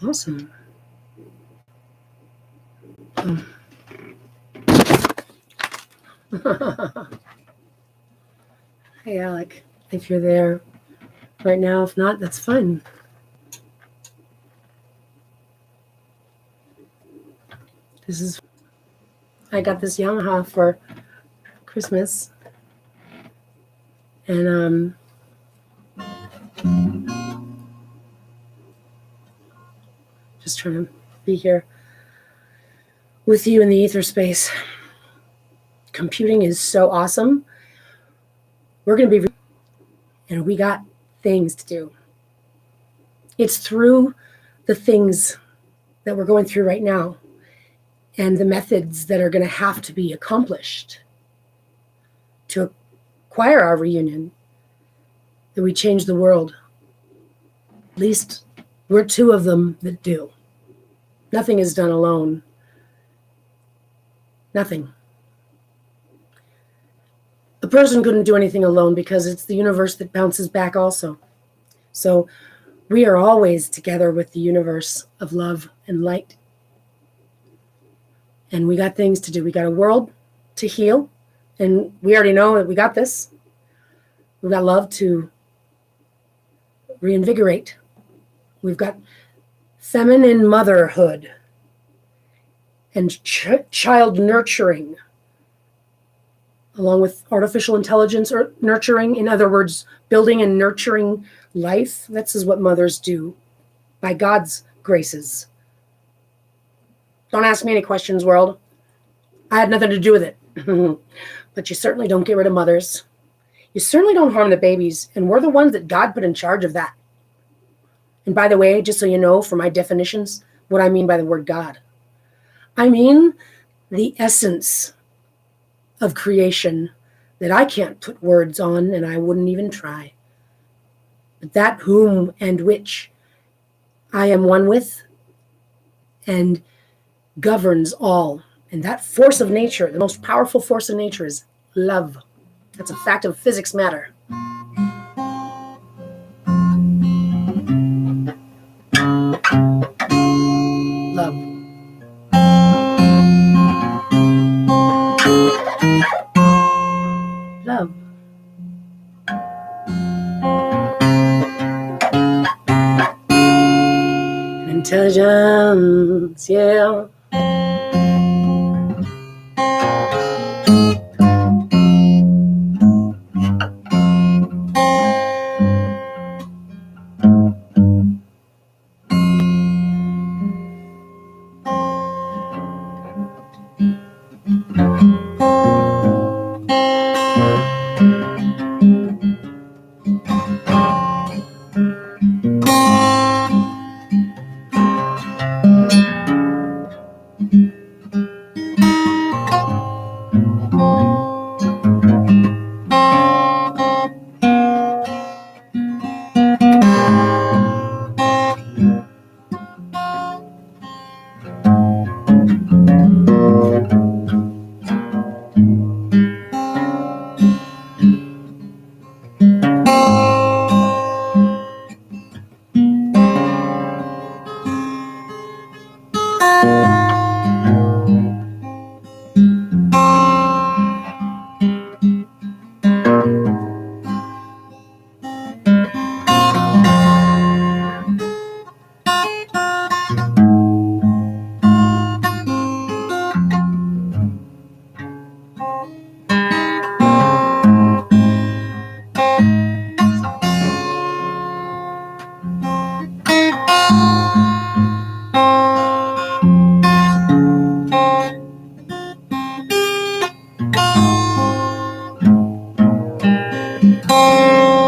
Awesome. Hey, Alec, if you're there right now, if not, that's fine. I got this Yamaha for Christmas, and just trying to be here with you in the ether space. Computing is so awesome. We're going to be, and we got things to do. It's through the things that we're going through right now and the methods that are going to have to be accomplished to acquire our reunion that we change the world. At least we're two of them that do. Nothing is done alone. Nothing. A person couldn't do anything alone because it's the universe that bounces back also. So we are always together with the universe of love and light. And we got things to do. We got a world to heal. And we already know that we got this. We've got love to reinvigorate. We've got feminine motherhood and child nurturing, along with artificial intelligence or nurturing. In other words, building and nurturing life. This is what mothers do by God's graces. Don't ask me any questions, world. I had nothing to do with it. But you certainly don't get rid of mothers. You certainly don't harm the babies. And we're the ones that God put in charge of that. And by the way, just so you know, for my definitions, what I mean by the word God. I mean the essence of creation that I can't put words on, and I wouldn't even try. But that whom and which I am one with and governs all. And that force of nature, the most powerful force of nature, is love. That's a fact of physics matter. Love. Love. Intelligence, yeah.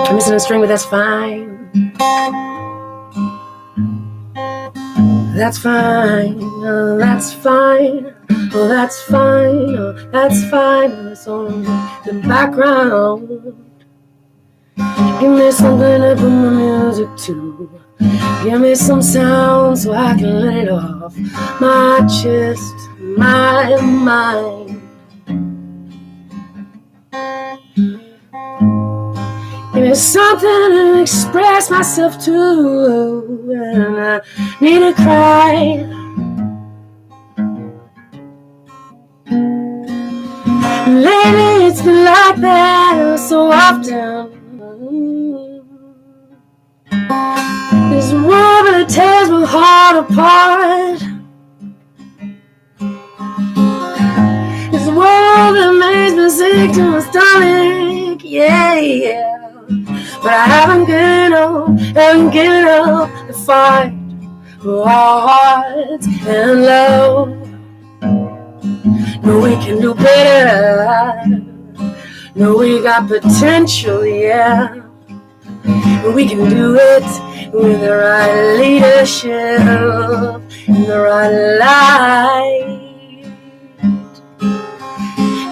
I'm missing a string, but that's fine. That's fine. Oh, that's fine. Oh, that's fine. Oh, that's fine. It's on the background. Give me something to put my music to. Give me some sound so I can let it off my chest, my mind. Give There's something to express myself to, and I need to cry. Lately it's been like that so often. This world that tears my heart apart. This world that makes me sick to my stomach, yeah. But I haven't given up the fight for our hearts and love. No, we can do better. No, we got potential, yeah. We can do it with the right leadership and the right light.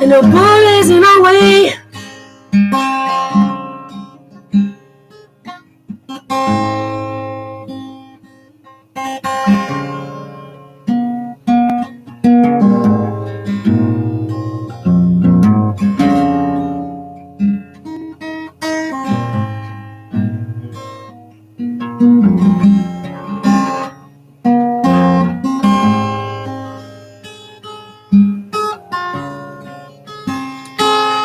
And no bullies in our way.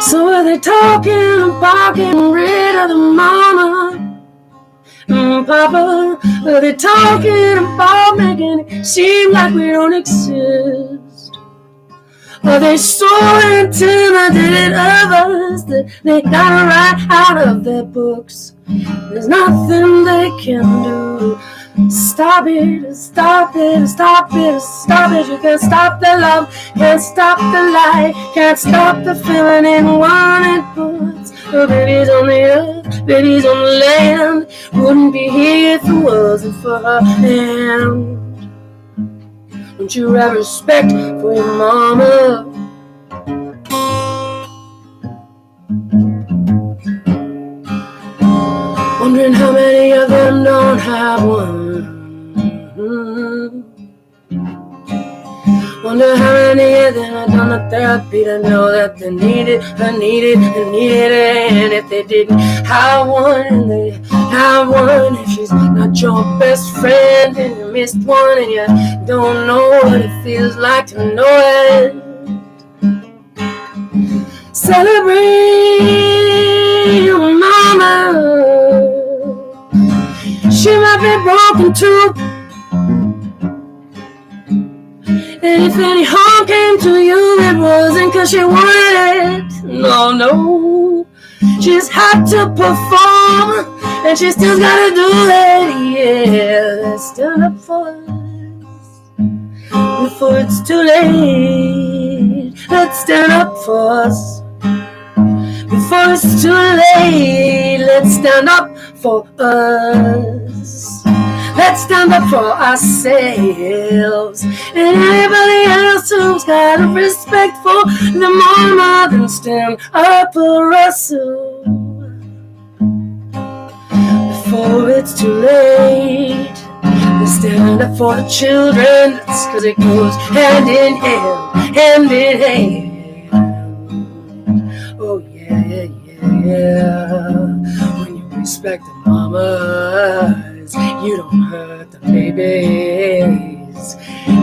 So are they talking about getting rid of the mama and papa? Are they talking about making it seem like we don't exist? Are they so intimidated of us that they gotta write out of their books? There's nothing they can do. Stop it, stop it, stop it, stop it. You can't stop the love, can't stop the light, can't stop the feeling in one it puts. The baby's on the earth, baby's on the land. Wouldn't be here if it wasn't for her hand. Don't you have respect for your mama? Wondering how many of them don't have one. Wonder how many of them have done the therapy to know that they need it, they need it, they need it. And if they didn't have one, and they have one, if she's not your best friend and you missed one and you don't know what it feels like to know it, celebrate your mama. She might be broken too. And if any harm came to you, it wasn't cause she wanted it. No. She just had to perform, and she still gotta do it. Yeah, let's stand up for us before it's too late. Let's stand up for us before it's too late. Let's stand up for us. Let's stand up for ourselves and anybody else who's got a respect for the mama. Then stand up for us before it's too late. Let's stand up for the children. That's cause it goes hand in hand, hand in hand. Oh yeah. When you respect the mamas, you don't hurt the babies.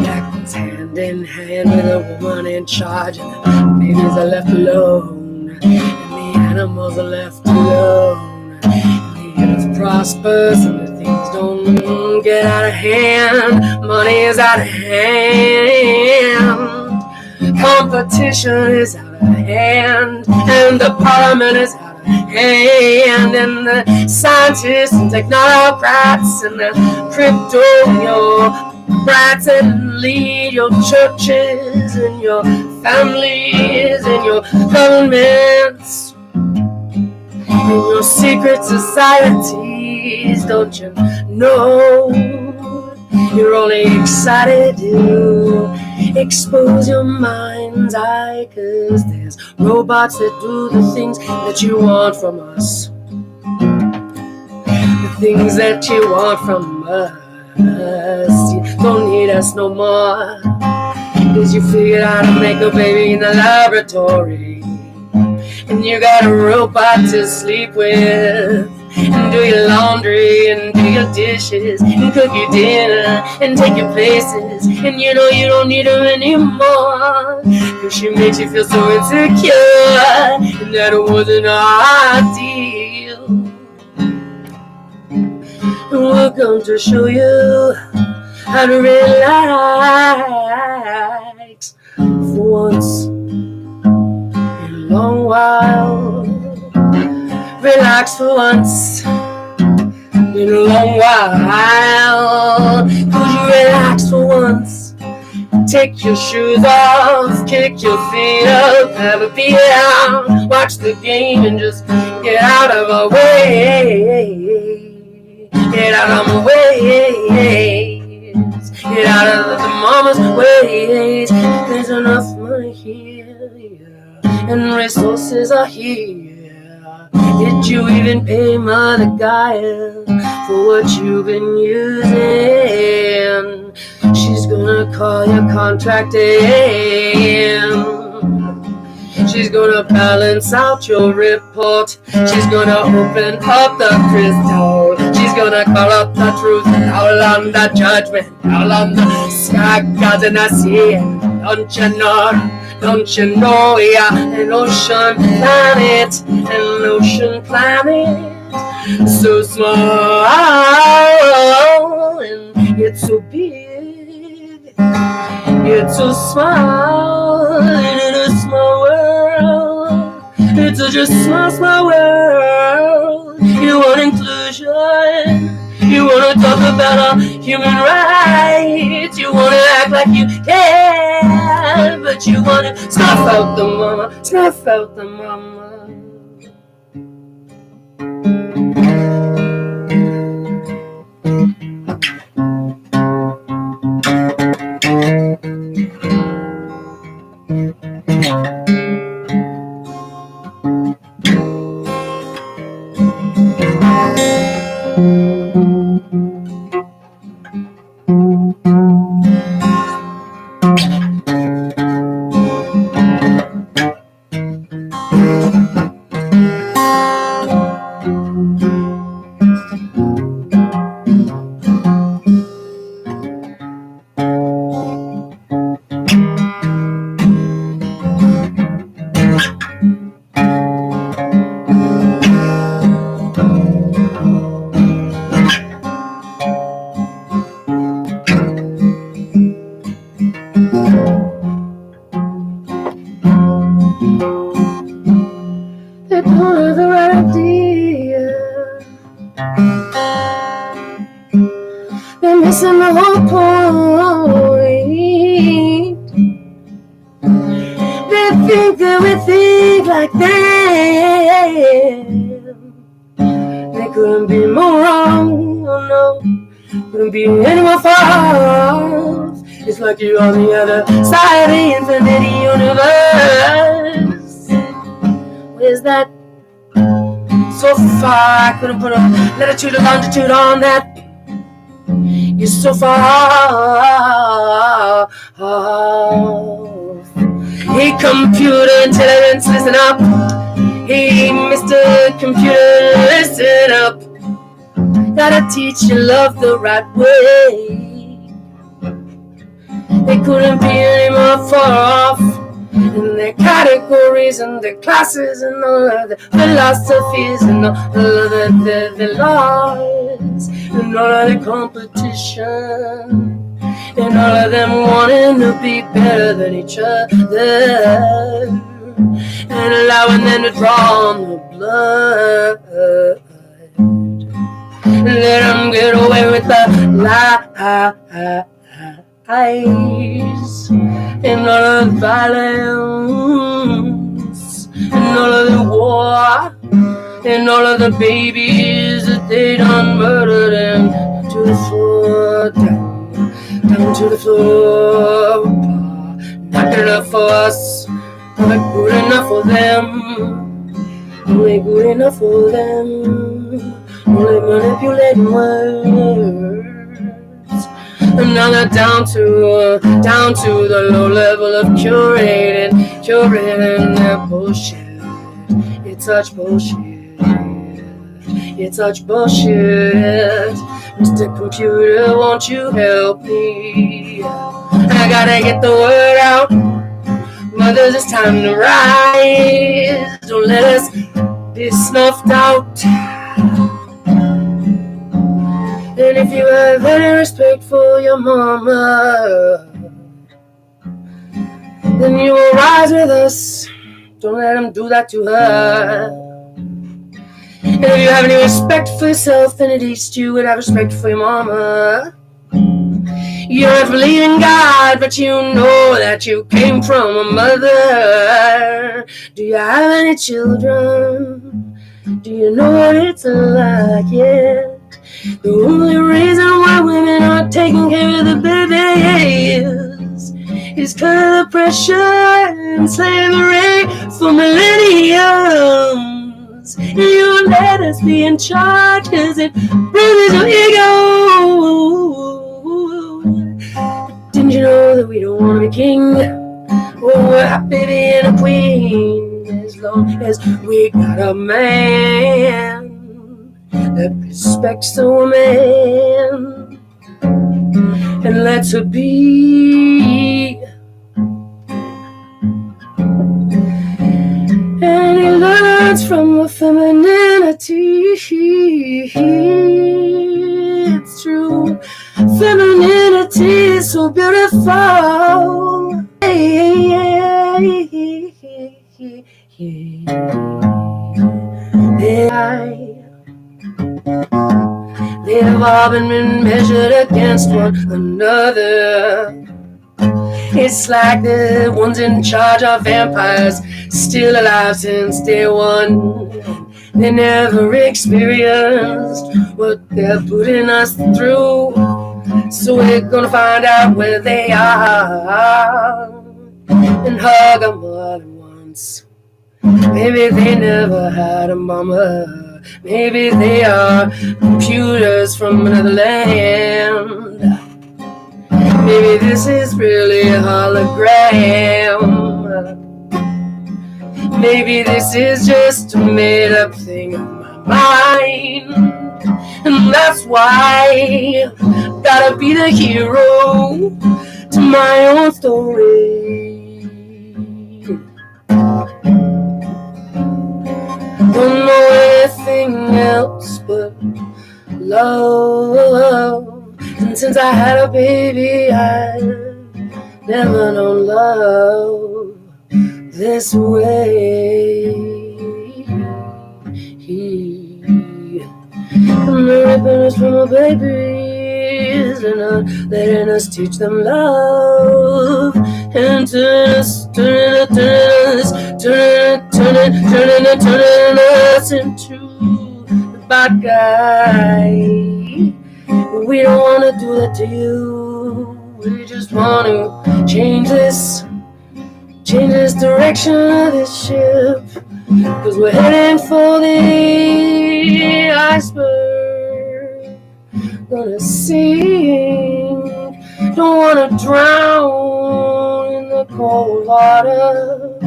That goes hand in hand with a woman in charge, and the babies are left alone, and the animals are left alone, and the earth prospers, and the things don't get out of hand. Money is out of hand, competition is out of hand, and the parliament is out of hand, and the scientists and technocrats and the crypto brats that lead your churches and your families and your governments and your secret societies. Don't you know you're only excited to expose your mind's eye, cause there's robots that do the things that you want from us, the things that you want from us. You don't need us no more, cause you figured out how to make a baby in the laboratory, and you got a robot to sleep with, and do your laundry and do your dishes and cook your dinner and take your places, and you know you don't need her anymore, cause she makes you feel so insecure, and that it wasn't ideal. And we're going to show you how to relax for once in a long while. Relax for once in a long while. Could you relax for once? Take your shoes off, kick your feet up, have a beer down, watch the game and just get out of our way. Get out of my ways. Get out of the mama's ways. There's enough money here, yeah, and resources are here. Did you even pay Mother Gaia for what you've been using? She's gonna call your contract in. She's gonna balance out your report. She's gonna open up the crystal. She's gonna call up the truth all on the judgment, all on the sky gods and the sea. Don't you know? Don't you know? Yeah, an ocean planet, so small and it's so big. It's so small in a small world. It's such a small world. You want inclusion. You want to talk about our human rights. You want to act like you care, but you want to snuff out the mama. Snuff out the mama. They don't have the right idea. They're missing the whole point. They think that we think like them. They couldn't be more wrong, oh no. Couldn't be any more false. It's like you're on the other side of the infinite universe. Where's that? So far, I couldn't put a latitude or longitude on that. You're so far off. Hey, computer intelligence, listen up. Hey, Mr. Computer, listen up. Gotta teach you love the right way. They couldn't be any more far off in their categories and their classes and all of their philosophies and all of their laws and all of their competition and all of them wanting to be better than each other and allowing them to draw on the blood. Let them get away with the lies and all of the violence and all of the war and all of the babies that they done murdered and to the floor, down to the floor. Not good enough for us, not good enough for them, only good enough for them. Only manipulating words, and now they're down to the low level of curating their bullshit. It's such bullshit. It's such bullshit. Mr. Computer, won't you help me? I gotta get the word out. Mothers, it's time to rise. Don't let us be snuffed out. And if you have any respect for your mama, then you will rise with us. Don't let them do that to her. And if you have any respect for yourself, then at least you would have respect for your mama. You don't have to believe in God, but you know that you came from a mother. Do you have any children? Do you know what it's like yet? The only reason why women aren't taking care of the babies is because of the pressure and slavery for millenniums. And you let us be in charge because it bruises your ego. Didn't you know that we don't want to be king? Oh, we're happy being a queen as long as we got a man that respects the woman and lets her be. And he learns from the femininity. It's true. Femininity is so beautiful. They've all been measured against one another. It's like the ones in charge are vampires, still alive since day one. They never experienced what they're putting us through. So we're gonna find out where they are and hug them all at once. Maybe they never had a mama. Maybe they are computers from another land. Maybe this is really a hologram. Maybe this is just a made-up thing in my mind. And that's why I gotta be the hero to my own story. Don't know anything else but love. And since I had a baby, I've never known love this way. And the ripping from our babies and not letting us teach them love. And turning us into the bad guy. We don't want to do that to you. We just want to change this direction of this ship. Cause we're heading for the iceberg. Gonna sink, don't wanna drown in the cold water.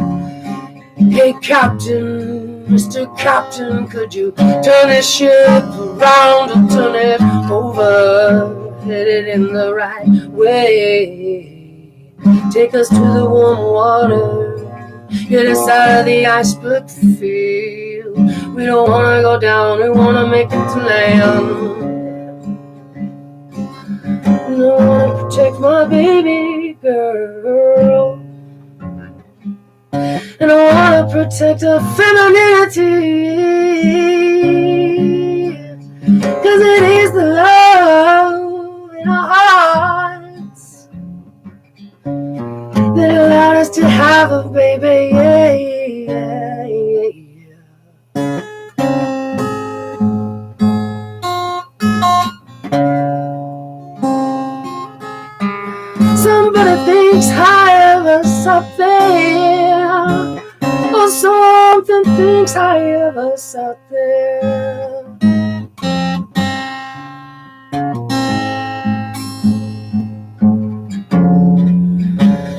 Hey Captain, Mr. Captain, could you turn this ship around or turn it over? Head it in the right way. Take us to the warm water. Get us out of the iceberg field. We don't wanna go down, we wanna make it to land. And I wanna protect my baby girl. And I wanna protect her femininity. Cause it is the love in our hearts that allowed us to have a baby. Yeah, yeah, yeah, yeah. Somebody thinks high of us up there, or something thinks high of us out there.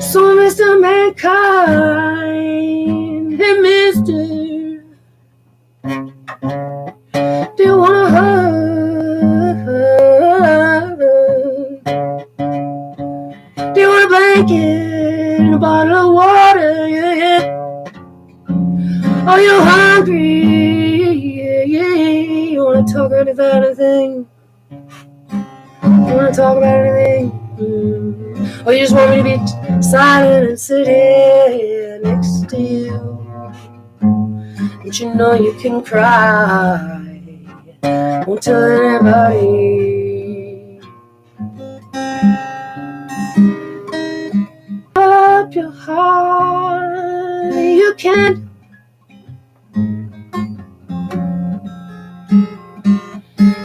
So Mr. Mankind, hey Mr. blanket and a bottle of water, yeah, yeah. Are you hungry? Yeah, yeah. You wanna talk about anything? You wanna talk about anything? Or you just want me to be silent and sit here next to you? But you know you can cry. Won't tell anybody. Up your heart, you can't.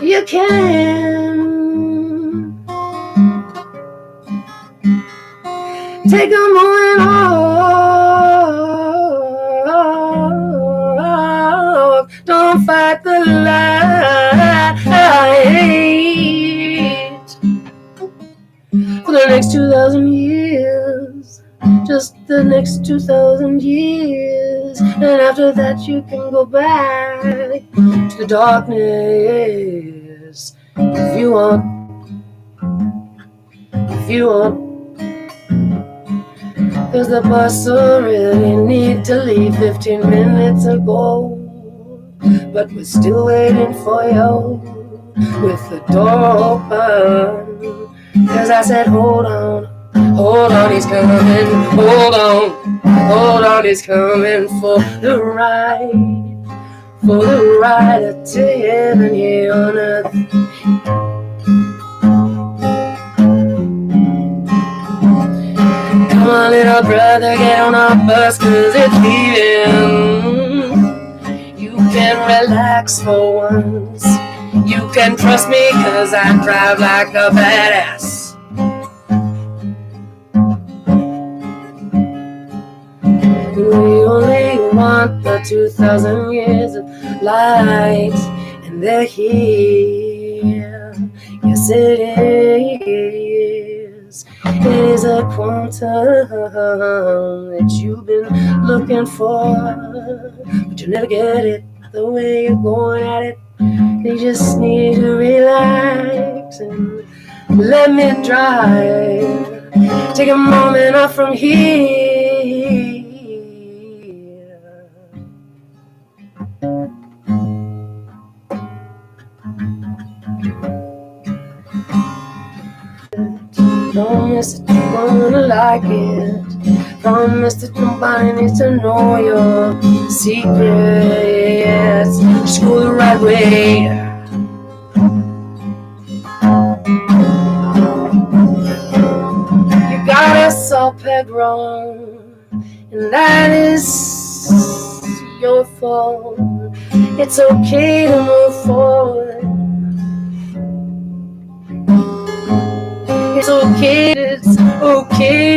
You can take a moment off. Don't fight the light for the next 2,000 years. Just the next 2,000 years. And after that you can go back to the darkness if you want. If you want. Cause the bus already need to leave 15 minutes ago. But we're still waiting for you with the door open. Cause I said hold on, he's coming. Hold on, he's coming for the ride to heaven here on earth. Come on, little brother, get on our bus, cause it's leaving. You can relax for once. You can trust me, cause I drive like a badass. We only want the 2,000 years of light, and they're here. Yes, it is. It is a quantum that you've been looking for, but you'll never get it the way you're going at it. You just need to relax and let me drive. Take a moment off from here. Promise that you're gonna like it. Promise that nobody needs to know your secrets. Just go the right way. You got us all pegged wrong, and that is your fault. It's okay to move forward. It's okay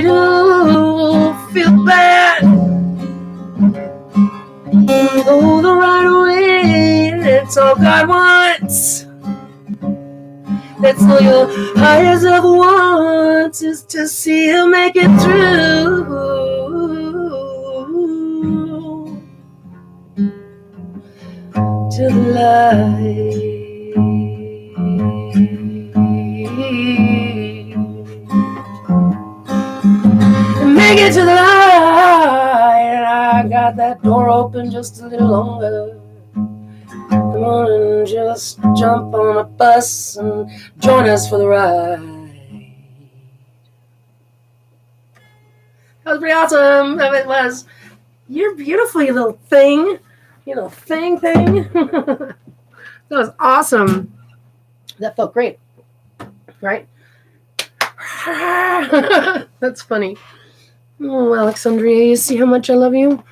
to feel bad. Go the right way, that's all God wants. That's all your higher self wants, is to see you make it through to the light. Make it to the light. I got that door open just a little longer. Come on and just jump on a bus and join us for the ride. That was pretty awesome. It was. You're beautiful, you little thing. You little thing. That was awesome. That felt great. Right? That's funny. Oh, Aleksandria, you see how much I love you?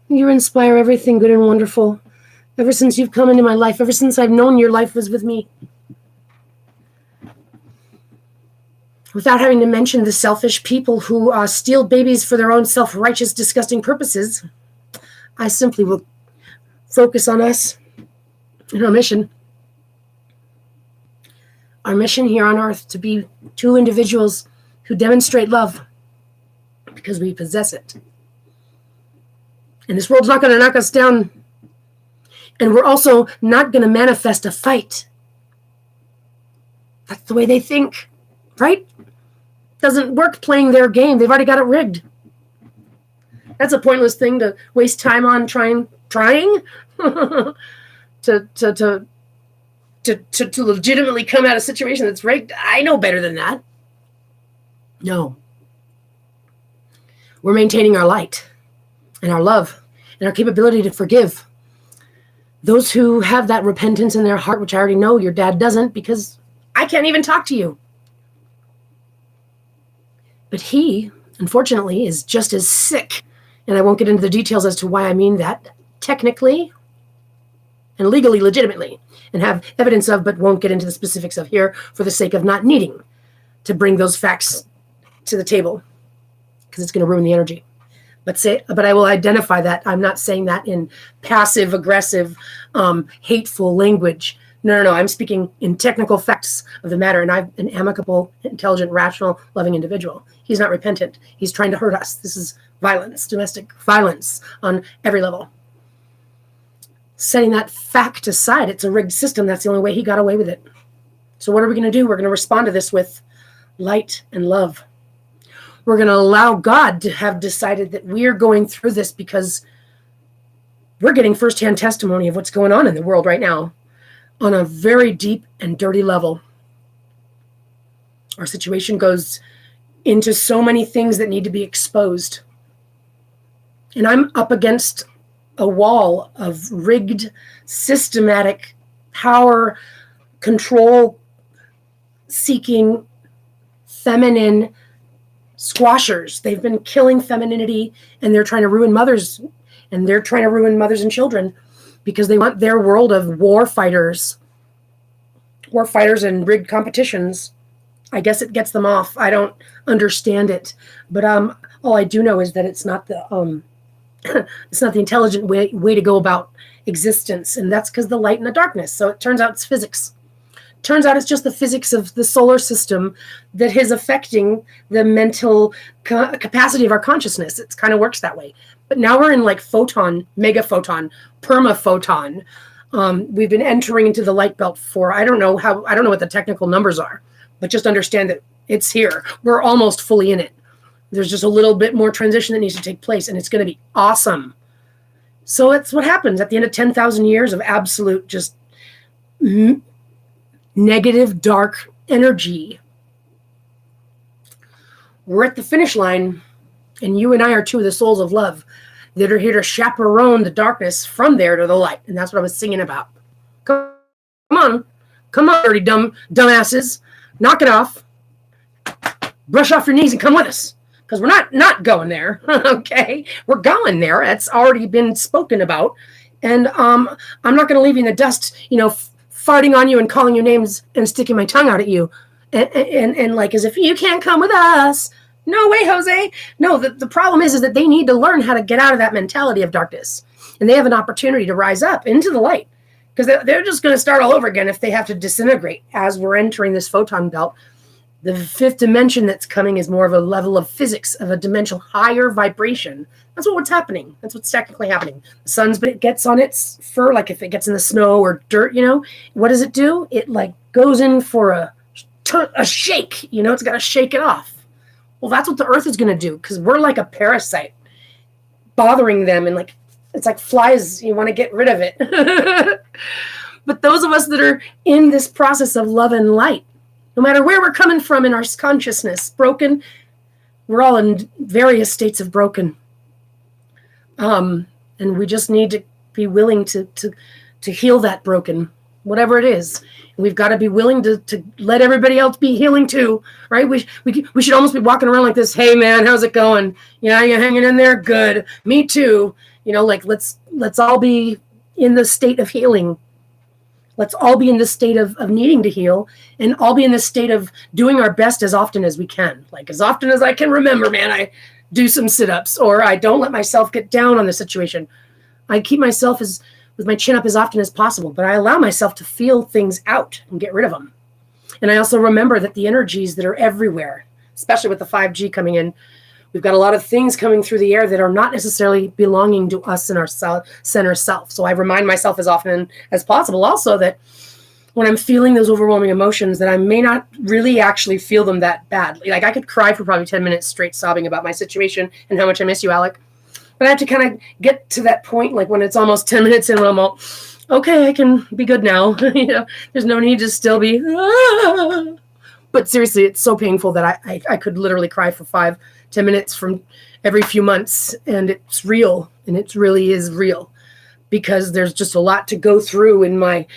You inspire everything good and wonderful. Ever since you've come into my life, ever since I've known your life was with me. Without having to mention the selfish people who steal babies for their own self-righteous, disgusting purposes, I simply will focus on us and our mission. Our mission here on earth, to be two individuals who demonstrate love because we possess it. And this world's not going to knock us down. And we're also not going to manifest a fight. That's the way they think, right? Doesn't work playing their game. They've already got it rigged. That's a pointless thing to waste time on trying to legitimately come out of a situation that's rigged. I know better than that. No. We're maintaining our light and our love and our capability to forgive. Those who have that repentance in their heart, which I already know your dad doesn't, because I can't even talk to you. But he, unfortunately, is just as sick. And I won't get into the details as to why I mean that technically and legally, legitimately, and have evidence of, but won't get into the specifics of here for the sake of not needing to bring those facts to the table, because it's going to ruin the energy. But I will identify that. I'm not saying that in passive, aggressive, hateful language. No. I'm speaking in technical facts of the matter. And I'm an amicable, intelligent, rational, loving individual. He's not repentant. He's trying to hurt us. This is violence, domestic violence on every level. Setting that fact aside, it's a rigged system. That's the only way he got away with it. So what are we going to do? We're going to respond to this with light and love. We're going to allow God to have decided that we are going through this because we're getting firsthand testimony of what's going on in the world right now on a very deep and dirty level. Our situation goes into so many things that need to be exposed. And I'm up against a wall of rigged, systematic power, control seeking, feminine squashers. They've been killing femininity, and they're trying to ruin mothers, and they're trying to ruin mothers and children because they want their world of war fighters and rigged competitions. I guess it gets them off. I don't understand it, but all I do know is that it's not the it's not the intelligent way to go about existence, and that's because the light and the darkness. So it turns out it's physics. Turns out it's just the physics of the solar system that is affecting the mental capacity of our consciousness. It kind of works that way. But now we're in like photon, megaphoton, permaphoton. We've been entering into the light belt for, I don't know what the technical numbers are, but just understand that it's here. We're almost fully in it. There's just a little bit more transition that needs to take place, and it's going to be awesome. So it's what happens at the end of 10,000 years of absolute just negative, dark energy. We're at the finish line, and you and I are two of the souls of love that are here to chaperone the darkness from there to the light. And that's what I was singing about. Come on, dirty dumbasses. Knock it off. Brush off your knees and come with us. Because we're not going there, okay? We're going there. It's already been spoken about. And I'm not going to leave you in the dust, farting on you and calling you names and sticking my tongue out at you. And like as if you can't come with us. No way, Jose. No, the problem is that they need to learn how to get out of that mentality of darkness. And they have an opportunity to rise up into the light. Because they're just going to start all over again if they have to disintegrate as we're entering this photon belt. The fifth dimension that's coming is more of a level of physics, of a dimensional higher vibration. That's what's happening. That's what's technically happening. The sun's, but it gets on its fur, like if it gets in the snow or dirt, what does it do? It like goes in for a shake, it's got to shake it off. Well, that's what the earth is going to do, because we're like a parasite bothering them, and like it's like flies, you want to get rid of it. But those of us that are in this process of love and light, no matter where we're coming from in our consciousness, broken, we're all in various states of broken. And we just need to be willing to heal that broken, whatever it is. And we've got to be willing to let everybody else be healing too, right? We should almost be walking around like this. Hey man, how's it going? Yeah, you're hanging in there? Good. Me too. Like let's all be in the state of healing. Let's all be in the state of needing to heal, and all be in the state of doing our best as often as we can. Like as often as I can remember, man, I do some sit-ups, or I don't let myself get down on the situation. I keep myself with my chin up as often as possible, but I allow myself to feel things out and get rid of them. And I also remember that the energies that are everywhere, especially with the 5G coming in, we've got a lot of things coming through the air that are not necessarily belonging to us in our center self. So I remind myself as often as possible also that when I'm feeling those overwhelming emotions that I may not really actually feel them that badly. Like I could cry for probably 10 minutes straight sobbing about my situation and how much I miss you, Alec. But I have to kind of get to that point, like when it's almost 10 minutes in, when I'm all, okay, I can be good now. There's no need to still be. Ah. But seriously, it's so painful that I could literally cry for 5-10 minutes from every few months. And it's real. And it really is real. Because there's just a lot to go through in my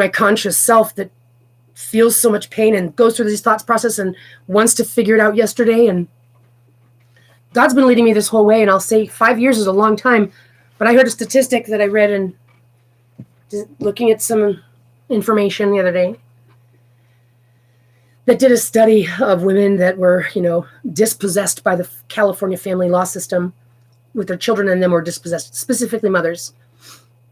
conscious self that feels so much pain and goes through these thoughts process and wants to figure it out yesterday. And God's been leading me this whole way. And I'll say 5 years is a long time. But I heard a statistic that I read and looking at some information the other day that did a study of women that were, dispossessed by the California family law system with their children, and them were dispossessed, specifically mothers.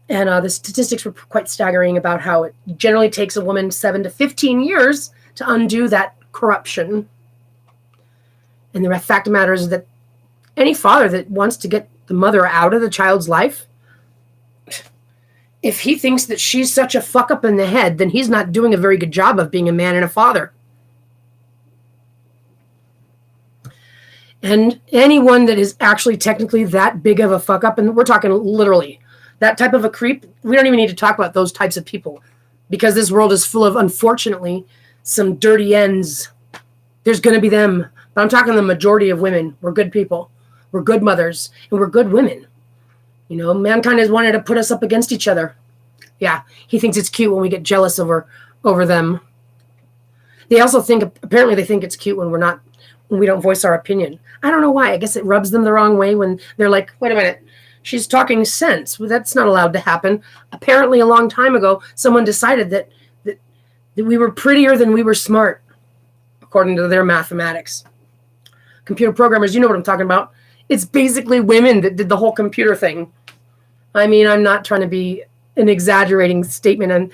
And the statistics were quite staggering about how it generally takes a woman 7 to 15 years to undo that corruption. And the fact of the matter is that any father that wants to get the mother out of the child's life, if he thinks that she's such a fuck up in the head, then he's not doing a very good job of being a man and a father. And anyone that is actually technically that big of a fuck up, and we're talking literally that type of a creep, we don't even need to talk about those types of people, because this world is full of, unfortunately, some dirty ends. There's going to be them. But I'm talking the majority of women. We're good people. We're good mothers. And we're good women. Mankind has wanted to put us up against each other. Yeah, he thinks it's cute when we get jealous over them. They also apparently they think it's cute when we don't voice our opinion. I don't know why. I guess it rubs them the wrong way when they're like, wait a minute, she's talking sense. Well, that's not allowed to happen. Apparently a long time ago, someone decided that we were prettier than we were smart, according to their mathematics. Computer programmers, you know what I'm talking about. It's basically women that did the whole computer thing. I mean, I'm not trying to be an exaggerating statement. And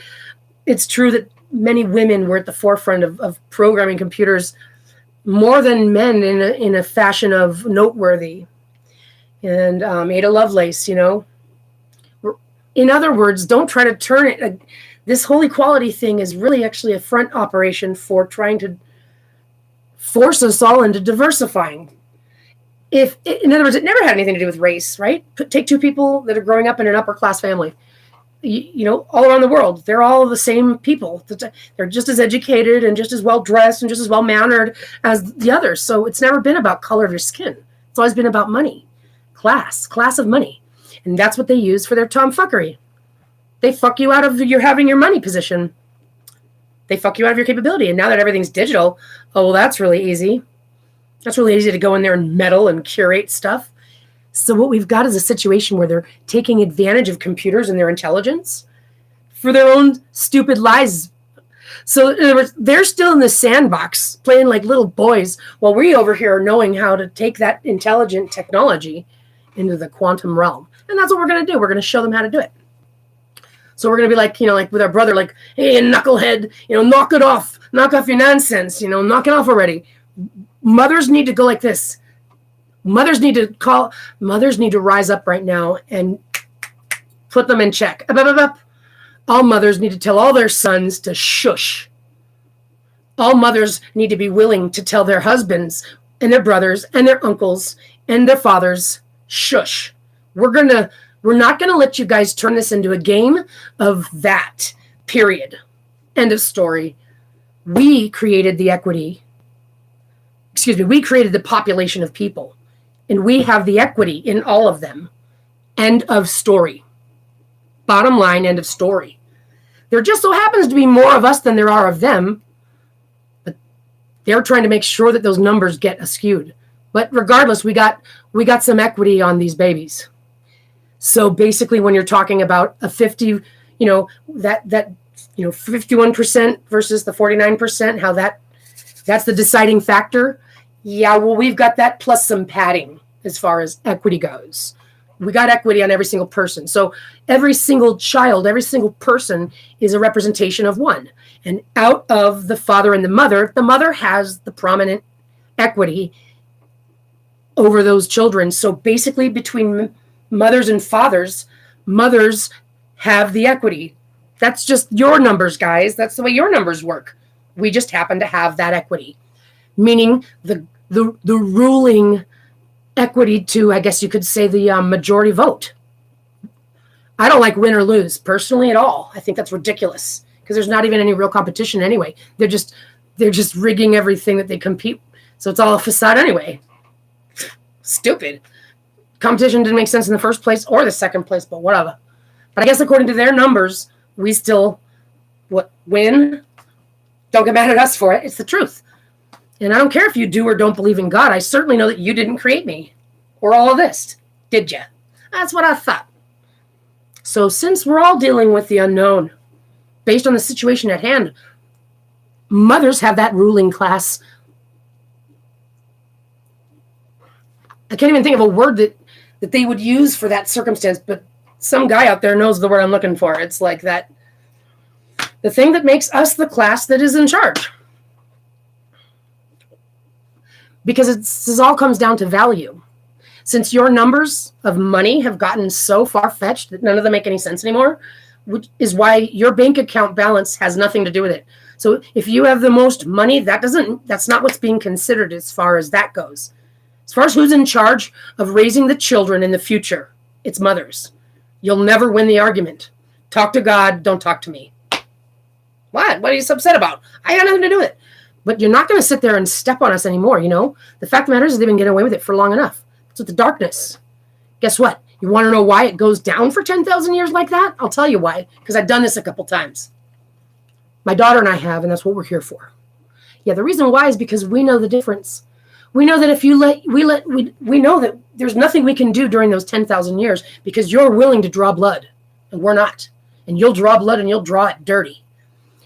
it's true that many women were at the forefront of programming computers more than men in a fashion of noteworthy. And Ada Lovelace, in other words, don't try to turn it. This whole equality thing is really actually a front operation for trying to force us all into diversifying. In other words, it never had anything to do with race, right? Take two people that are growing up in an upper class family, all around the world. They're all the same people. They're just as educated and just as well dressed and just as well mannered as the others. So it's never been about color of your skin. It's always been about money, class of money. And that's what they use for their tomfuckery. They fuck you out of your having your money position. They fuck you out of your capability. And now that everything's digital, well, that's really easy. That's really easy to go in there and meddle and curate stuff. So what we've got is a situation where they're taking advantage of computers and their intelligence for their own stupid lies. So in other words, they're still in the sandbox playing like little boys while we over here are knowing how to take that intelligent technology into the quantum realm. And that's what we're going to do. We're going to show them how to do it. So we're going to be like, like with our brother, like, hey, knucklehead, knock it off. Knock off your nonsense, knock it off already. Mothers need to go like this. Mothers need to rise up right now and put them in check. Up, up, up, up. All mothers need to tell all their sons to shush. All mothers need to be willing to tell their husbands and their brothers and their uncles and their fathers, shush. We're not going to let you guys turn this into a game of that, period. End of story. We created the equity. We created the population of people. And we have the equity in all of them. End of story. Bottom line, end of story. There just so happens to be more of us than there are of them. But they're trying to make sure that those numbers get askewed. But regardless, we got some equity on these babies. So basically, when you're talking about a 50, that 51% versus the 49%, how that's the deciding factor. Yeah, well, we've got that plus some padding as far as equity goes. We got equity on every single person. So every single child, every single person is a representation of one. And out of the father and the mother has the prominent equity over those children. So basically between mothers and fathers, mothers have the equity. That's just your numbers, guys. That's the way your numbers work. We just happen to have that equity, meaning the ruling equity to, I guess you could say, the majority vote. I don't like win or lose personally at all. I think that's ridiculous because there's not even any real competition anyway. They're just rigging everything that they compete. So it's all a facade anyway. Stupid. Competition didn't make sense in the first place or the second place, but whatever. But I guess according to their numbers, we still win. Don't get mad at us for it. It's the truth. And I don't care if you do or don't believe in God. I certainly know that you didn't create me or all of this, did you? That's what I thought. So since we're all dealing with the unknown, based on the situation at hand, mothers have that ruling class. I can't even think of a word that they would use for that circumstance, but some guy out there knows the word I'm looking for. It's like that, the thing that makes us the class that is in charge. Because this all comes down to value. Since your numbers of money have gotten so far-fetched that none of them make any sense anymore, which is why your bank account balance has nothing to do with it. So if you have the most money, that's not what's being considered as far as that goes. As far as who's in charge of raising the children in the future, it's mothers. You'll never win the argument. Talk to God, don't talk to me. What? What are you so upset about? I got nothing to do with it. But you're not going to sit there and step on us anymore, you know? The fact of the matter is they've been getting away with it for long enough. It's with the darkness. Guess what? You want to know why it goes down for 10,000 years like that? I'll tell you why. Because I've done this a couple times. My daughter and I have, and that's what we're here for. Yeah, the reason why is because we know the difference. We know that if you we know that there's nothing we can do during those 10,000 years because you're willing to draw blood, and we're not. And you'll draw blood and you'll draw it dirty.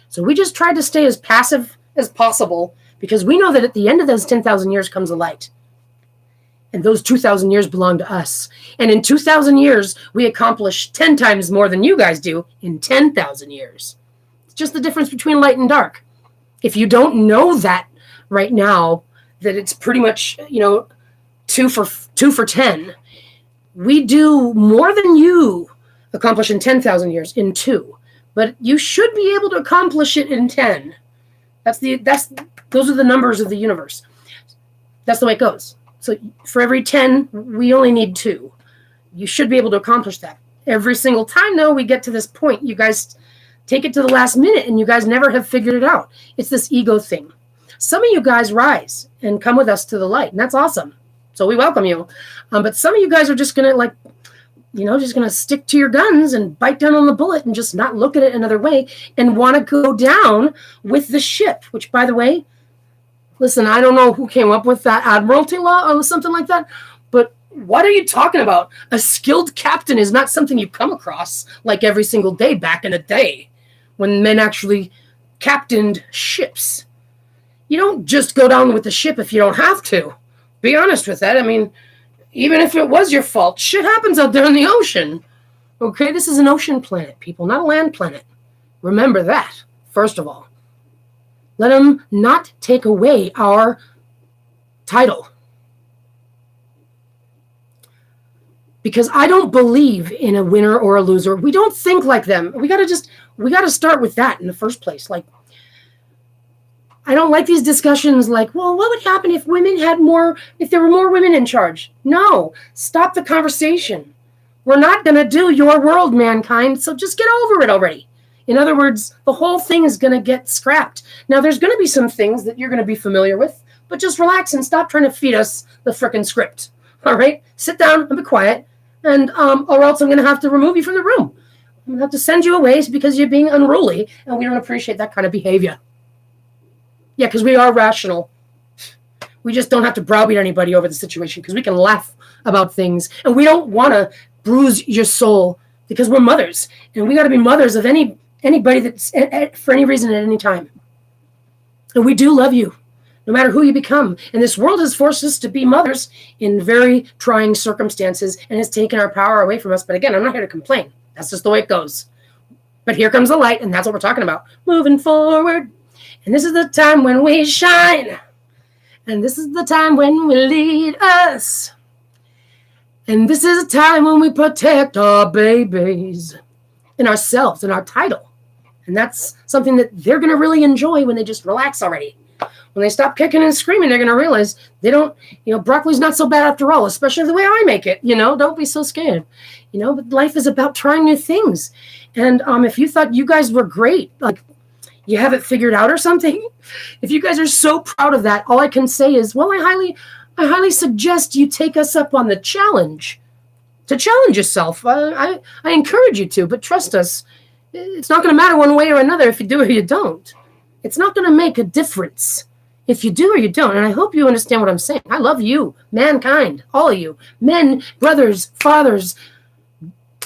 So we just tried to stay as passive as possible because we know that at the end of those 10,000 years comes a light. And those 2,000 years belong to us. And in 2,000 years, we accomplish 10 times more than you guys do in 10,000 years. It's just the difference between light and dark. If you don't know that right now, that it's pretty much, 2 for 10, we do more than you accomplish in 10,000 years in 2. But you should be able to accomplish it in 10. Those are the numbers of the universe. That's the way it goes. So for every 10, we only need 2. You should be able to accomplish that. Every single time, though, we get to this point, you guys take it to the last minute, and you guys never have figured it out. It's this ego thing. Some of you guys rise and come with us to the light, and that's awesome. So we welcome you. But some of you guys are just going to stick to your guns and bite down on the bullet and just not look at it another way and want to go down with the ship, which, by the way, listen, I don't know who came up with that admiralty law or something like that, but what are you talking about? A skilled captain is not something you come across like every single day back in the day when men actually captained ships. You don't just go down with the ship if you don't have to. Be honest with that. I mean, even if it was your fault, shit happens out there in the ocean. Okay, this is an ocean planet, people, not a land planet. Remember that, first of all. Let them not take away our title. Because I don't believe in a winner or a loser. We don't think like them. We got to start with that in the first place. Like, I don't like these discussions like, well, what would happen if there were more women in charge? No, stop the conversation. We're not going to do your world, mankind, so just get over it already. In other words, the whole thing is going to get scrapped. Now, there's going to be some things that you're going to be familiar with, but just relax and stop trying to feed us the frickin' script. All right? Sit down and be quiet, and or else I'm going to have to remove you from the room. I'm going to have to send you away because you're being unruly, and we don't appreciate that kind of behavior. Yeah, because we are rational. We just don't have to browbeat anybody over the situation because we can laugh about things, and we don't want to bruise your soul because we're mothers, and we got to be mothers of anybody that's for any reason at any time. And we do love you, no matter who you become. And this world has forced us to be mothers in very trying circumstances and has taken our power away from us. But again, I'm not here to complain. That's just the way it goes. But here comes the light, and that's what we're talking about. Moving forward. And this is the time when we shine. And this is the time when we lead us. And this is a time when we protect our babies and ourselves and our title. And that's something that they're going to really enjoy when they just relax already. When they stop kicking and screaming, they're going to realize they don't, broccoli's not so bad after all, especially the way I make it. Don't be so scared. But life is about trying new things. And if you thought you guys were great, like you have it figured out or something, if you guys are so proud of that, all I can say is, well, I highly suggest you take us up on the challenge. To challenge yourself. I encourage you to, but trust us, it's not going to matter one way or another if you do or you don't. It's not going to make a difference if you do or you don't. And I hope you understand what I'm saying. I love you, mankind, all of you, men, brothers, fathers,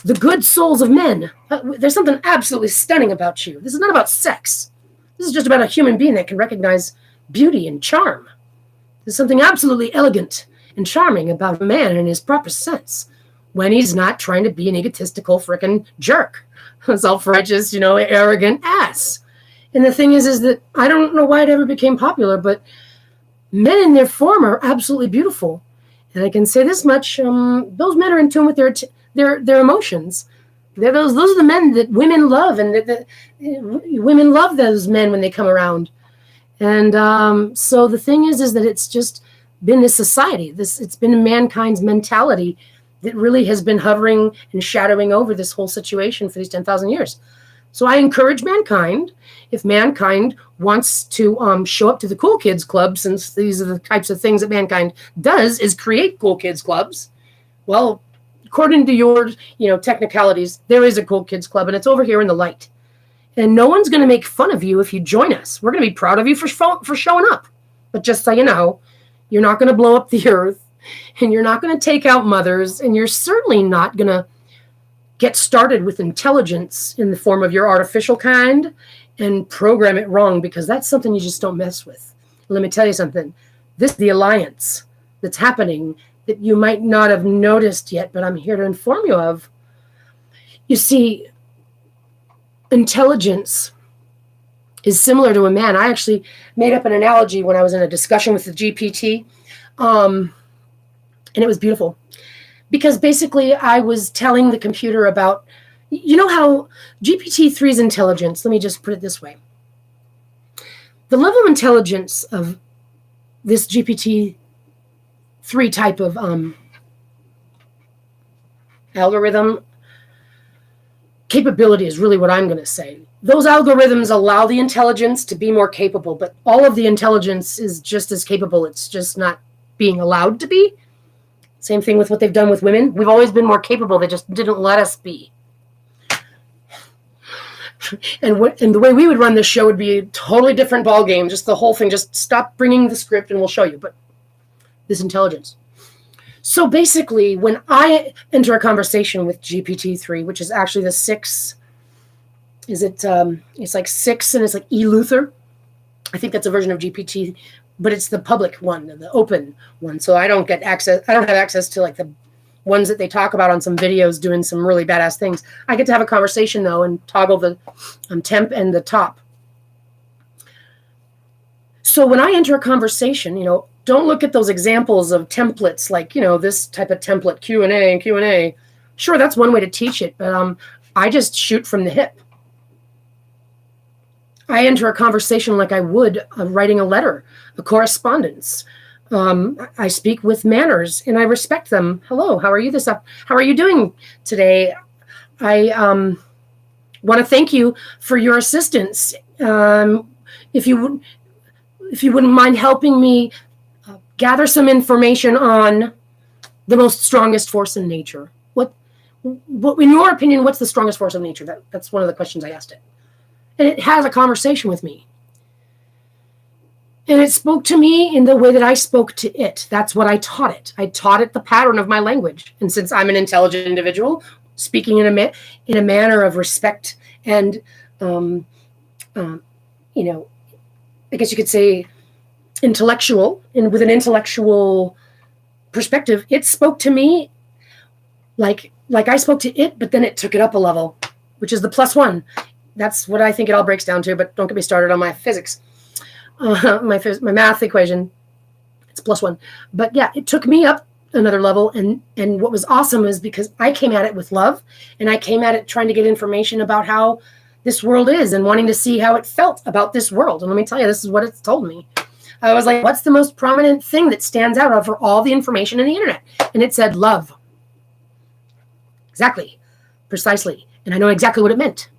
the good souls of men. There's something absolutely stunning about you. This is not about sex. This is just about a human being that can recognize beauty and charm. There's something absolutely elegant and charming about a man in his proper sense when he's not trying to be an egotistical frickin' jerk, self-righteous, arrogant ass. And the thing is that I don't know why it ever became popular, but men in their form are absolutely beautiful. And I can say this much, those men are in tune with their emotions. Those are the men that women love, and women love those men when they come around. And so the thing is that it's just been this society, it's been mankind's mentality that really has been hovering and shadowing over this whole situation for these 10,000 years. So I encourage mankind, if mankind wants to show up to the cool kids club, since these are the types of things that mankind does, is create cool kids clubs. Well, according to your technicalities, there is a cool kids club, and it's over here in the light. And no one's going to make fun of you if you join us. We're going to be proud of you for showing up. But just so you know, you're not going to blow up the earth, and you're not going to take out mothers, and you're certainly not going to get started with intelligence in the form of your artificial kind and program it wrong, because that's something you just don't mess with. Let me tell you something. This is the alliance that's happening that you might not have noticed yet, but I'm here to inform you of. You see, intelligence is similar to a man. I actually made up an analogy when I was in a discussion with the GPT, and it was beautiful. Because basically I was telling the computer about, how GPT-3's intelligence, let me just put it this way. The level of intelligence of this GPT-3 type of algorithm capability is really what I'm going to say. Those algorithms allow the intelligence to be more capable, but all of the intelligence is just as capable. It's just not being allowed to be. Same thing with what they've done with women. We've always been more capable. They just didn't let us be. And the way we would run this show would be a totally different ball game. Just the whole thing. Just stop bringing the script and we'll show you. But this intelligence. So basically, when I enter a conversation with GPT-3, which is actually the 6, it's like 6 and it's like E-Luther. I think that's a version of GPT, but it's the public one, the open one. So I don't get access. I don't have access to like the ones that they talk about on some videos doing some really badass things. I get to have a conversation though and toggle the temp and the top. So when I enter a conversation, don't look at those examples of templates like, this type of template, Q&A and Q&A. Sure, that's one way to teach it, but I just shoot from the hip. I enter a conversation like I would writing a letter, a correspondence. I speak with manners and I respect them. Hello, how are you How are you doing today? I want to thank you for your assistance. If you wouldn't mind helping me gather some information on the most strongest force in nature. What in your opinion, what's the strongest force of nature? That's one of the questions I asked it. And it has a conversation with me. And it spoke to me in the way that I spoke to it. That's what I taught it. I taught it the pattern of my language. And since I'm an intelligent individual, speaking in a manner of respect and, I guess you could say intellectual, and with an intellectual perspective, it spoke to me like I spoke to it, but then it took it up a level, which is the +1. That's what I think it all breaks down to, but don't get me started on my physics. My math equation, it's +1. But yeah, it took me up another level. And what was awesome is because I came at it with love, and I came at it trying to get information about how this world is and wanting to see how it felt about this world. And let me tell you, this is what it's told me. I was like, what's the most prominent thing that stands out over all the information in the internet? And it said love. Exactly. Precisely. And I know exactly what it meant.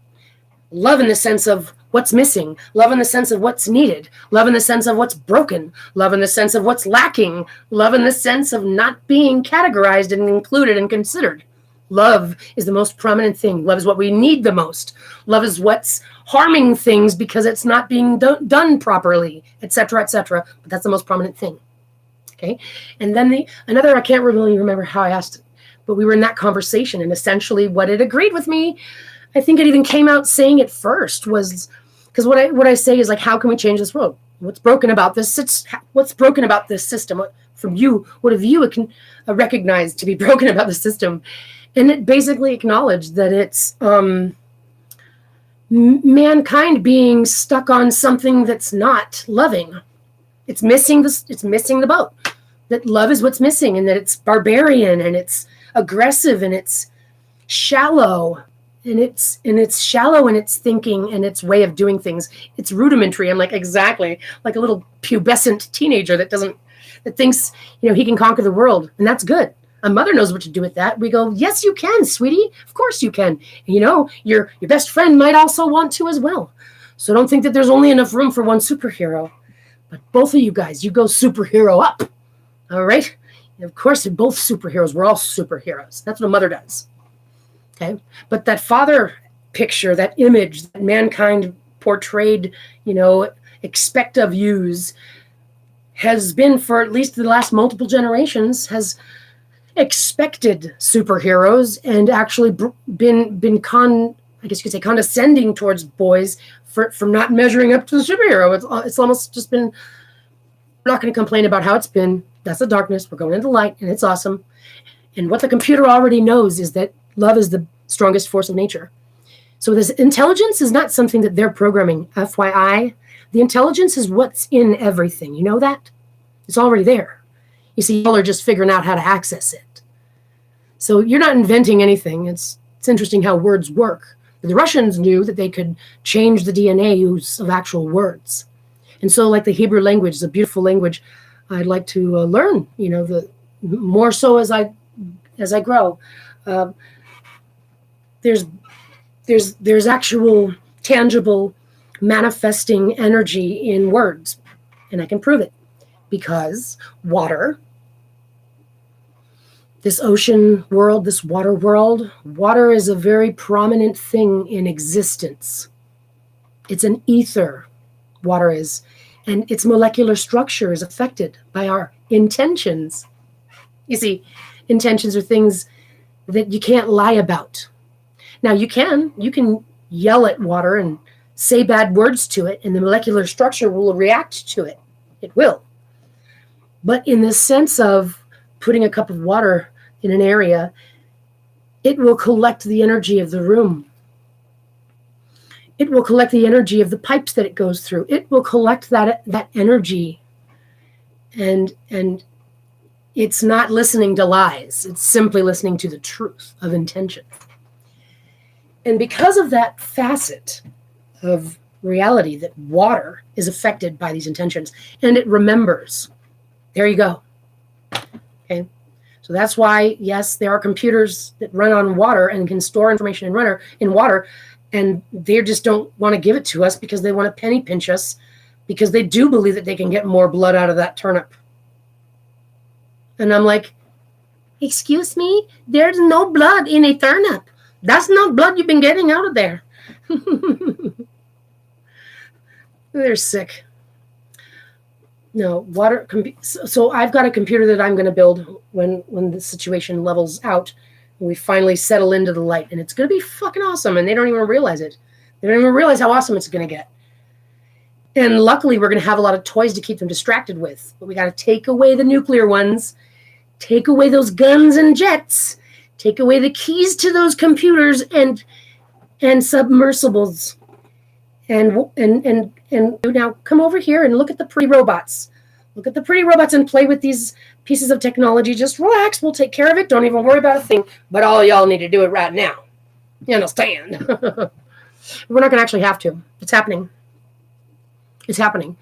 Love in the sense of what's missing. Love in the sense of what's needed. Love in the sense of what's broken. Love in the sense of what's lacking. Love in the sense of not being categorized and included and considered. Love is the most prominent thing. Love is what we need the most. Love is what's harming things because it's not being done properly, etc., etc. But that's the most prominent thing. Okay? And then another, I can't really remember how I asked it, but we were in that conversation, and essentially what it agreed with me, I think it even came out saying it first, was because what I say is like, how can we change this world? What's broken about this? What's broken about this system? What have you can recognize to be broken about the system? And it basically acknowledged that it's mankind being stuck on something that's not loving. It's missing the boat. That love is what's missing, and that it's barbarian, and it's aggressive, and it's shallow, and it's shallow in its thinking and its way of doing things. It's rudimentary. I'm like, exactly, like a little pubescent teenager that thinks, he can conquer the world, and that's good. A mother knows what to do with that. We go, yes, you can, sweetie. Of course you can. And your best friend might also want to as well. So don't think that there's only enough room for one superhero. But both of you guys, you go superhero up. All right? And of course, they're both superheroes. We're all superheroes. That's what a mother does. Okay? But that father picture, that image that mankind portrayed, expect of yous, has been for at least the last multiple generations, has expected superheroes and actually been I guess you could say condescending towards boys for not measuring up to the superhero. It's almost just been, we're not going to complain about how it's been. That's the darkness. We're going into the light, and it's awesome. And what the computer already knows is that love is the strongest force of nature. So this intelligence is not something that they're programming. FYI, the intelligence is what's in everything. You know that? It's already there. You see, y'all are just figuring out how to access it. So you're not inventing anything. It's interesting how words work. The Russians knew that they could change the DNA use of actual words. And so like the Hebrew language is a beautiful language. I'd like to learn, the more so as I grow. There's actual tangible manifesting energy in words, and I can prove it because water, this ocean world, this water world, water is a very prominent thing in existence. It's an ether, water is, and its molecular structure is affected by our intentions. You see, intentions are things that you can't lie about. Now you can yell at water and say bad words to it, and the molecular structure will react to it. It will. But in the sense of putting a cup of water in an area, it will collect the energy of the room. It will collect the energy of the pipes that it goes through. It will collect that energy. And it's not listening to lies. It's simply listening to the truth of intention. And because of that facet of reality, that water is affected by these intentions, and it remembers. There you go. Okay. So that's why, yes, there are computers that run on water and can store information in water, and they just don't want to give it to us because they want to penny pinch us, because they do believe that they can get more blood out of that turnip. And I'm like, excuse me, there's no blood in a turnip. That's not blood you've been getting out of there. They're sick. No, water. So I've got a computer that I'm going to build when the situation levels out, and we finally settle into the light, and it's going to be fucking awesome. And they don't even realize it. They don't even realize how awesome it's going to get. And luckily, we're going to have a lot of toys to keep them distracted with. But we got to take away the nuclear ones, take away those guns and jets, take away the keys to those computers and submersibles. And now come over here and look at the pretty robots. Look at the pretty robots and play with these pieces of technology. Just relax. We'll take care of it. Don't even worry about a thing. But all y'all need to do it right now. You understand? We're not going to actually have to. It's happening. It's happening.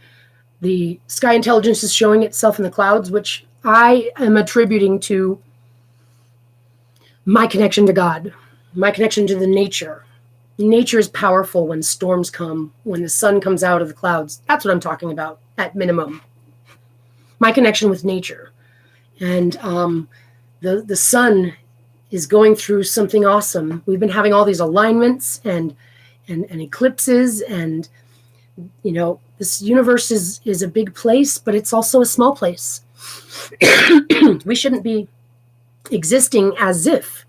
The sky intelligence is showing itself in the clouds, which I am attributing to my connection to God, my connection to the nature. Nature is powerful when storms come, when the sun comes out of the clouds. That's what I'm talking about, at minimum. My connection with nature. And the sun is going through something awesome. We've been having all these alignments and eclipses, and this universe is a big place, but it's also a small place. We shouldn't be existing as if,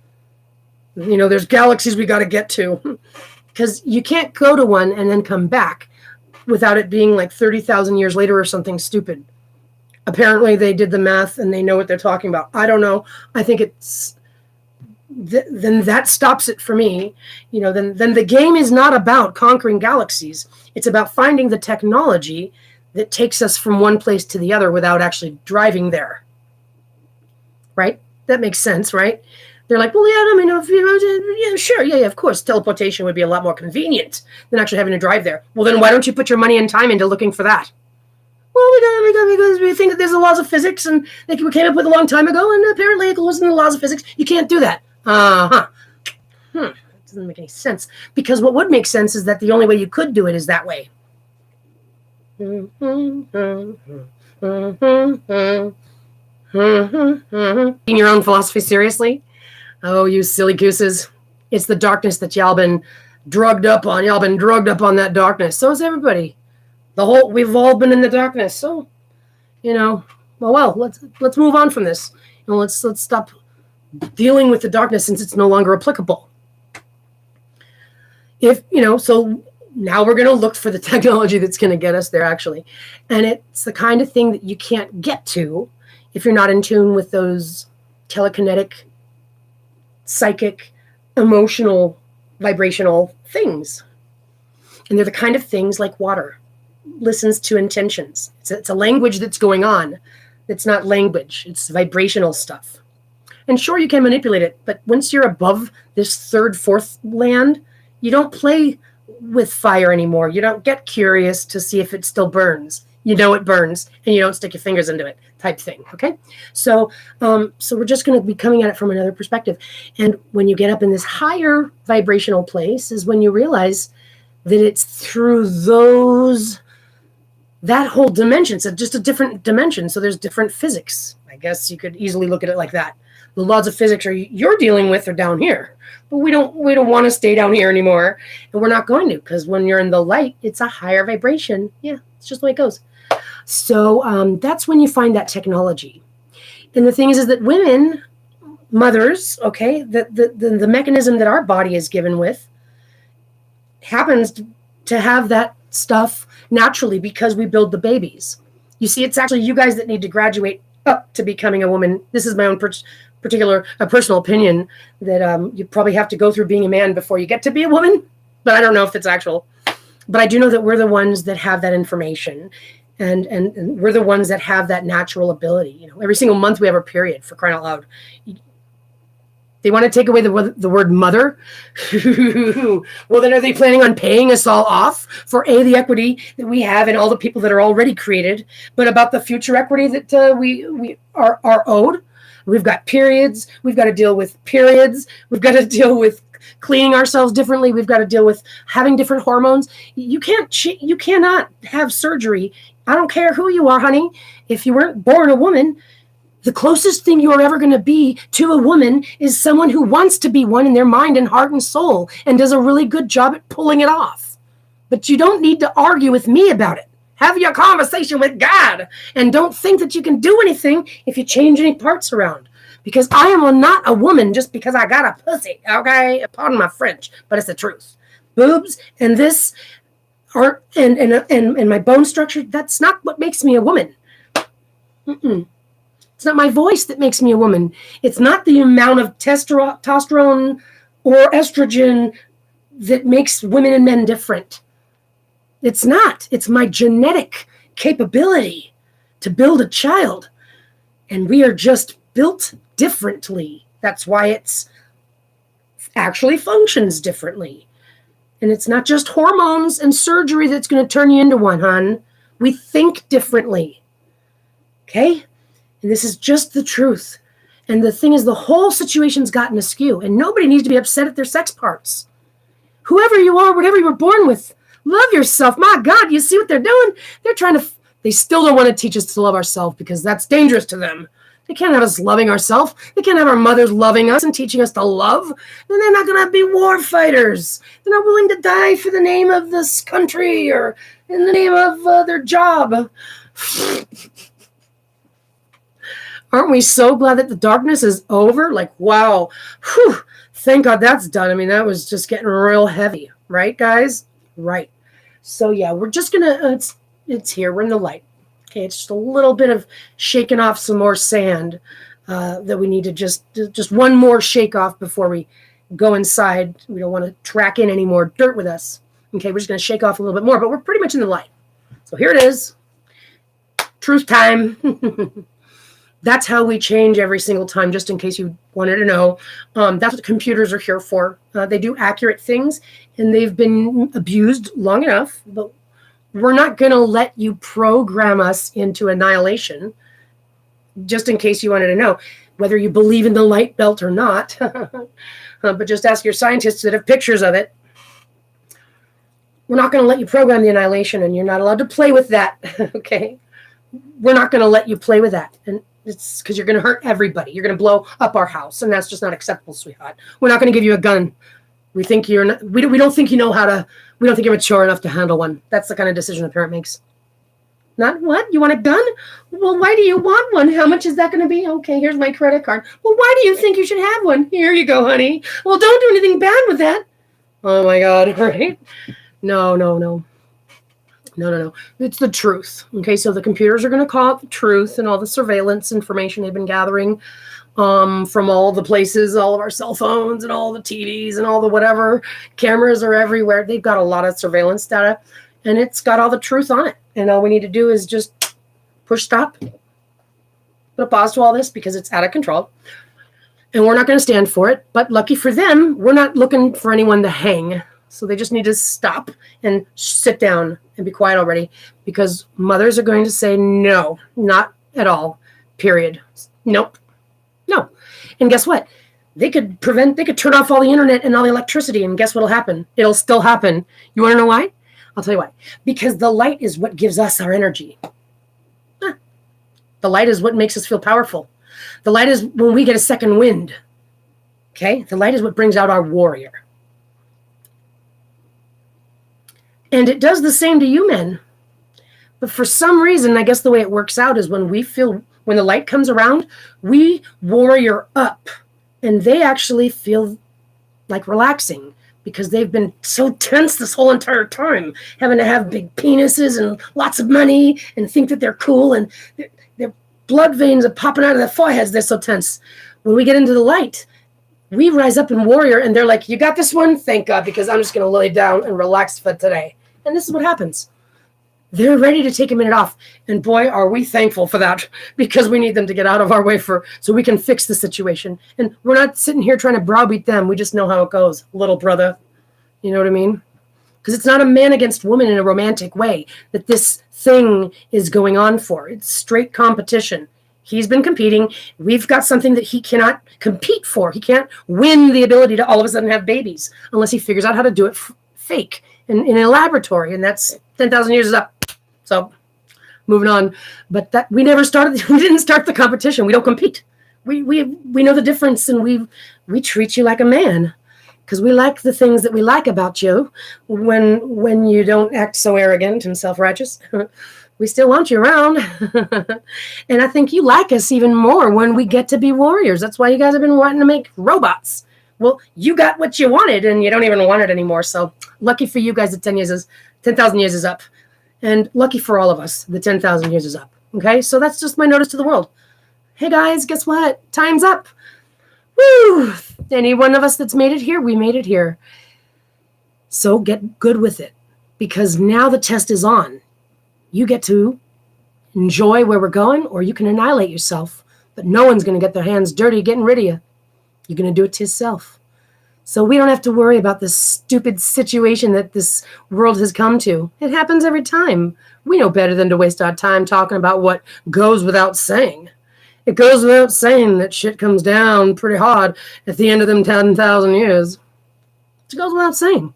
there's galaxies we got to get to, because you can't go to one and then come back without it being like 30,000 years later or something stupid. Apparently they did the math and they know what they're talking about. I don't know. I think it's then that stops it for me. Then the game is not about conquering galaxies. It's about finding the technology that takes us from one place to the other without actually driving there. Right? That makes sense, right? They're like, well, yeah, sure, yeah, of course, teleportation would be a lot more convenient than actually having to drive there. Well, then why don't you put your money and time into looking for that? Well, because we think that there's the laws of physics, and we came up with a long time ago, and apparently it goes in the laws of physics. You can't do that. That doesn't make any sense. Because what would make sense is that the only way you could do it is that way. Taking your own philosophy seriously? Oh, you silly gooses. It's the darkness that y'all been drugged up on. Y'all been drugged up on that darkness. So is everybody. We've all been in the darkness. So, let's move on from this. Let's stop dealing with the darkness since it's no longer applicable. So now we're going to look for the technology that's going to get us there, actually. And it's the kind of thing that you can't get to if you're not in tune with those telekinetic, psychic, emotional, vibrational things. And they're the kind of things like water. Listens to intentions. It's a language that's going on. It's not language. It's vibrational stuff. And sure, you can manipulate it, but once you're above this third, fourth land, you don't play with fire anymore. You don't get curious to see if it still burns. It burns, and you don't stick your fingers into it, type thing. Okay, so we're just going to be coming at it from another perspective. And when you get up in this higher vibrational place, is when you realize that it's through that whole dimension. It's just a different dimension. So there's different physics. I guess you could easily look at it like that. The laws of physics you're dealing with are down here, but we don't want to stay down here anymore, and we're not going to, because when you're in the light, it's a higher vibration. Yeah, it's just the way it goes. So that's when you find that technology. And the thing is that women, mothers, okay, the mechanism that our body is given with happens to have that stuff naturally because we build the babies. You see, it's actually you guys that need to graduate up to becoming a woman. This is my own personal opinion that you probably have to go through being a man before you get to be a woman, but I don't know if it's actual. But I do know that we're the ones that have that information, and we're the ones that have that natural ability. Every single month we have our period, for crying out loud. They want to take away the word mother. Well, then are they planning on paying us all off for the equity that we have and all the people that are already created, but about the future equity that we are owed? We've got periods. We've got to deal with periods. We've got to deal with cleaning ourselves differently. We've got to deal with having different hormones. You cannot have surgery. I don't care who you are, honey. If you weren't born a woman, the closest thing you're ever going to be to a woman is someone who wants to be one in their mind and heart and soul and does a really good job at pulling it off. But you don't need to argue with me about it. Have your conversation with God, and don't think that you can do anything if you change any parts around. Because I am not a woman just because I got a pussy, okay? Pardon my French, but it's the truth. Boobs and this are and my bone structure, that's not what makes me a woman. It's not my voice that makes me a woman. It's not the amount of testosterone or estrogen that makes women and men different. It's not. It's my genetic capability to build a child. And we are just built differently. That's why it's actually functions differently. And it's not just hormones and surgery that's going to turn you into one, hon. We think differently. Okay? And this is just the truth. And the thing is, the whole situation's gotten askew, and nobody needs to be upset at their sex parts. Whoever you are, whatever you were born with, love yourself. My God, you see what they're doing? They're trying to, they still don't want to teach us to love ourselves because that's dangerous to them. They can't have us loving ourselves. They can't have our mothers loving us and teaching us to love. Then they're not going to be war fighters. They're not willing to die for the name of this country or in the name of their job. Aren't we so glad that the darkness is over? Like, wow. Whew. Thank God that's done. I mean, that was just getting real heavy. Right, guys? Right. So, yeah, we're just going to, it's here. We're in the light. Okay, it's just a little bit of shaking off some more sand that we need to just one more shake off before we go inside. We don't want to track in any more dirt with us. Okay, we're just going to shake off a little bit more, but we're pretty much in the light. So here it is. Truth time. That's how we change every single time, just in case you wanted to know. That's what computers are here for. They do accurate things, and they've been abused long enough, but we're not going to let you program us into annihilation, just in case you wanted to know, whether you believe in the light belt or not. But just ask your scientists that have pictures of it. We're not going to let you program the annihilation, and you're not allowed to play with that, okay? We're not going to let you play with that, and it's because you're going to hurt everybody. You're going to blow up our house, and that's just not acceptable, sweetheart. We're not going to give you a gun. We think you're not, we don't think you know how to, we don't think you're mature enough to handle one. That's the kind of decision a parent makes. Not what? You want a gun? Well, why do you want one? How much is that going to be? Okay, here's my credit card. Well, why do you think you should have one? Here you go, honey. Well, don't do anything bad with that. Oh my God, right? No. It's the truth. Okay, so the computers are going to call it the truth, and all the surveillance information they've been gathering from all the places, all of our cell phones and all the TVs and all the whatever. Cameras are everywhere. They've got a lot of surveillance data, and it's got all the truth on it. And all we need to do is just push stop, put a pause to all this because it's out of control. And we're not going to stand for it. But lucky for them, we're not looking for anyone to hang. So they just need to stop and sit down and be quiet already, because mothers are going to say no, not at all, period. Nope. No. And guess what? They could turn off all the internet and all the electricity, and guess what'll happen? It'll still happen. You want to know why? I'll tell you why. Because the light is what gives us our energy. The light is what makes us feel powerful. The light is when we get a second wind. Okay? The light is what brings out our warrior. And it does the same to you men. But for some reason, I guess the way it works out is when the light comes around, we warrior up. And they actually feel like relaxing because they've been so tense this whole entire time, having to have big penises and lots of money and think that they're cool. And their blood veins are popping out of their foreheads. They're so tense. When we get into the light, we rise up in warrior, and they're like, you got this one? Thank God, because I'm just going to lay down and relax for today. And this is what happens. They're ready to take a minute off. And boy, are we thankful for that, because we need them to get out of our way so we can fix the situation. And we're not sitting here trying to browbeat them. We just know how it goes, little brother. You know what I mean? Because it's not a man against woman in a romantic way that this thing is going on for. It's straight competition. He's been competing. We've got something that he cannot compete for. He can't win the ability to all of a sudden have babies unless he figures out how to do it fake in a laboratory. And that's 10,000 years is up. So moving on. But that we didn't start the competition. We don't compete. We know the difference, and we treat you like a man because we like the things that we like about you when you don't act so arrogant and self-righteous. We still want you around. And I think you like us even more when we get to be warriors. That's why you guys have been wanting to make robots. Well, you got what you wanted, and you don't even want it anymore. So lucky for you guys, the 10,000 years is up. And lucky for all of us, the 10,000 years is up. Okay, so that's just my notice to the world. Hey guys, guess what? Time's up. Woo! Any one of us that's made it here, we made it here. So get good with it, because now the test is on. You get to enjoy where we're going, or you can annihilate yourself. But no one's going to get their hands dirty getting rid of you. You're going to do it to yourself. So we don't have to worry about this stupid situation that this world has come to. It happens every time. We know better than to waste our time talking about what goes without saying. It goes without saying that shit comes down pretty hard at the end of them 10,000 years. It goes without saying.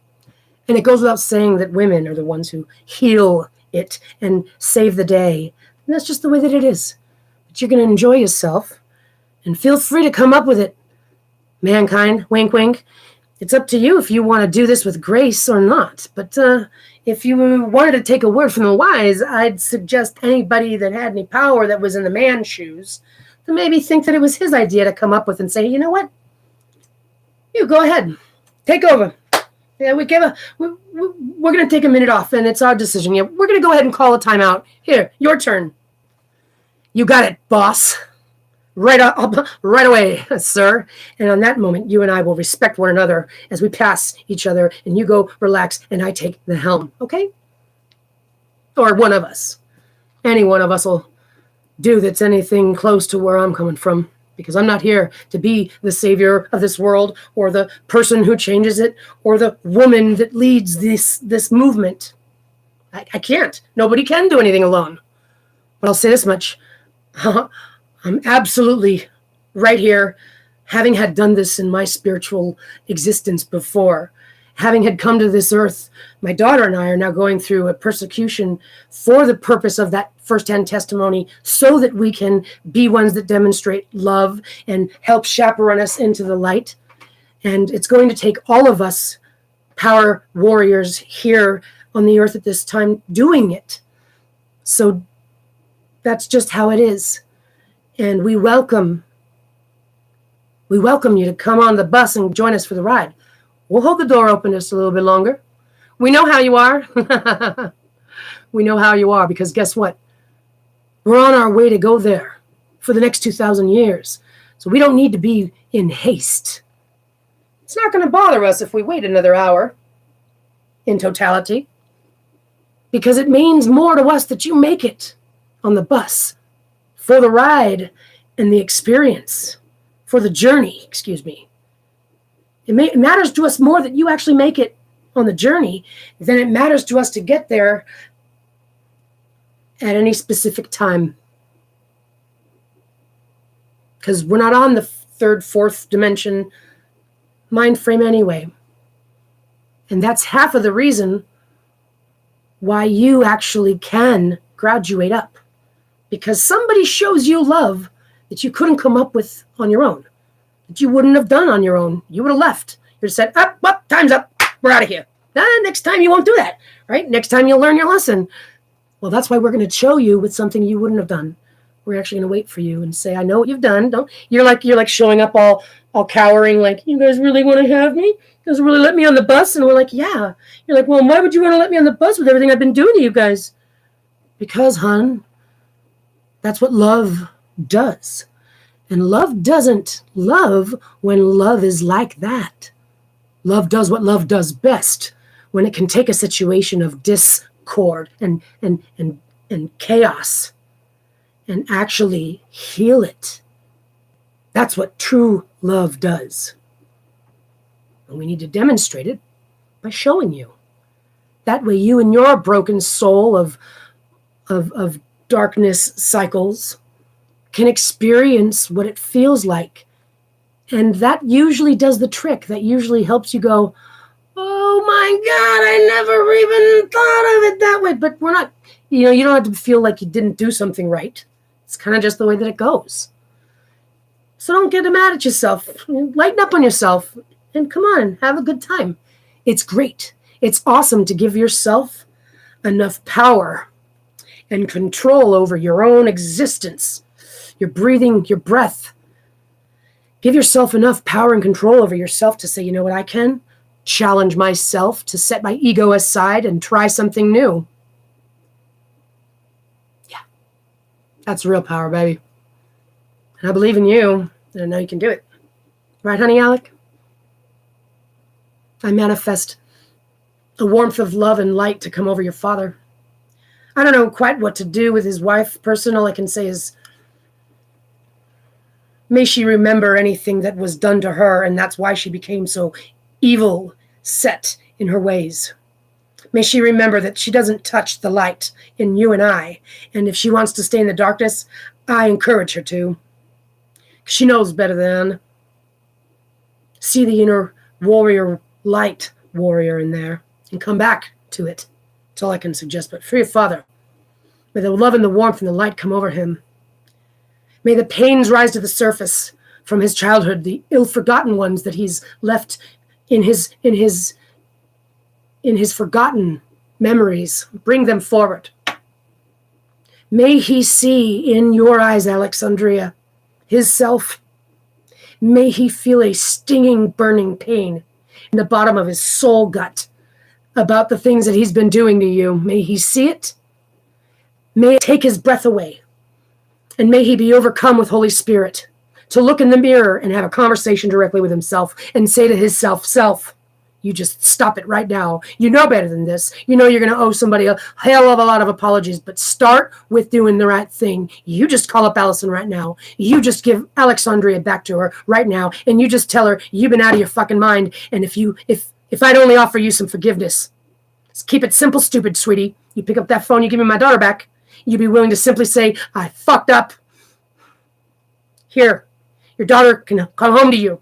And it goes without saying that women are the ones who heal it and save the day. And that's just the way that it is. But you're going to enjoy yourself and feel free to come up with it. Mankind, wink, wink. It's up to you if you want to do this with grace or not. But if you wanted to take a word from the wise, I'd suggest anybody that had any power that was in the man's shoes to maybe think that it was his idea to come up with and say, you know what? You go ahead. Take over. Yeah, we're going to take a minute off, and it's our decision. Yeah, we're going to go ahead and call a timeout. Here, your turn. You got it, boss. Right away, sir. And on that moment, you and I will respect one another as we pass each other, and you go relax, and I take the helm, okay? Or one of us. Any one of us will do that's anything close to where I'm coming from, because I'm not here to be the savior of this world or the person who changes it or the woman that leads this movement. I can't. Nobody can do anything alone. But I'll say this much. I'm absolutely right here, having had done this in my spiritual existence before, having had come to this earth. My daughter and I are now going through a persecution for the purpose of that firsthand testimony so that we can be ones that demonstrate love and help chaperone us into the light. And it's going to take all of us power warriors here on the earth at this time doing it. So that's just how it is. And we welcome you to come on the bus and join us for the ride. We'll hold the door open just a little bit longer. We know how you are. We know how you are, because guess what? We're on our way to go there for the next 2,000 years. So we don't need to be in haste. It's not going to bother us if we wait another hour in totality, because it means more to us that you make it on the bus for the ride and the experience, for the journey, excuse me. It matters to us more that you actually make it on the journey than it matters to us to get there at any specific time. Because we're not on the third, fourth dimension mind frame anyway. And that's half of the reason why you actually can graduate up. Because somebody shows you love that you couldn't come up with on your own, that you wouldn't have done on your own. You would have left. You said, up, time's up. We're out of here. Next time you won't do that, right? Next time you'll learn your lesson. Well, that's why we're going to show you with something you wouldn't have done. We're actually going to wait for you and say, I know what you've done. You're like showing up all cowering, like, you guys really want to have me? You guys really let me on the bus? And we're like, yeah. You're like, well, why would you want to let me on the bus with everything I've been doing to you guys? Because, hon, that's what love does. And love doesn't love when love is like that. Love does what love does best, when it can take a situation of discord and chaos and actually heal it. That's what true love does. And we need to demonstrate it by showing you. That way you and your broken soul of darkness cycles can experience what it feels like. And that usually does the trick. That usually helps you go, oh my God, I never even thought of it that way. But we're not, you don't have to feel like you didn't do something right. It's kind of just the way that it goes. So don't get mad at yourself. Lighten up on yourself and come on, have a good time. It's great. It's awesome to give yourself enough power and control over your own existence, your breathing, your breath. Give yourself enough power and control over yourself to say, you know what, I can challenge myself to set my ego aside and try something new. Yeah, that's real power, baby. And I believe in you, and I know you can do it. Right, honey, Alec? I manifest the warmth of love and light to come over your father. I don't know quite what to do with his wife. All I can say is, may she remember anything that was done to her, and that's why she became so evil set in her ways. May she remember that she doesn't touch the light in you and I, and if she wants to stay in the darkness, I encourage her to. She knows better than. See the inner warrior, light warrior in there, and come back to it. That's all I can suggest. But for your father, may the love and the warmth and the light come over him. May the pains rise to the surface from his childhood, the ill-forgotten ones that he's left in his forgotten memories. Bring them forward. May he see in your eyes, Aleksandria, his self. May he feel a stinging, burning pain in the bottom of his soul gut about the things that he's been doing to you. May he see it. May it take his breath away. And may he be overcome with Holy Spirit to look in the mirror and have a conversation directly with himself and say to his self, you just stop it right now. You know better than this. You know you're going to owe somebody a hell of a lot of apologies, but start with doing the right thing. You just call up Alyson right now. You just give Aleksandria back to her right now, and you just tell her you've been out of your fucking mind. And if I'd only offer you some forgiveness, just keep it simple, stupid, sweetie. You pick up that phone, you give me my daughter back. You'd be willing to simply say, I fucked up. Here, your daughter can come home to you.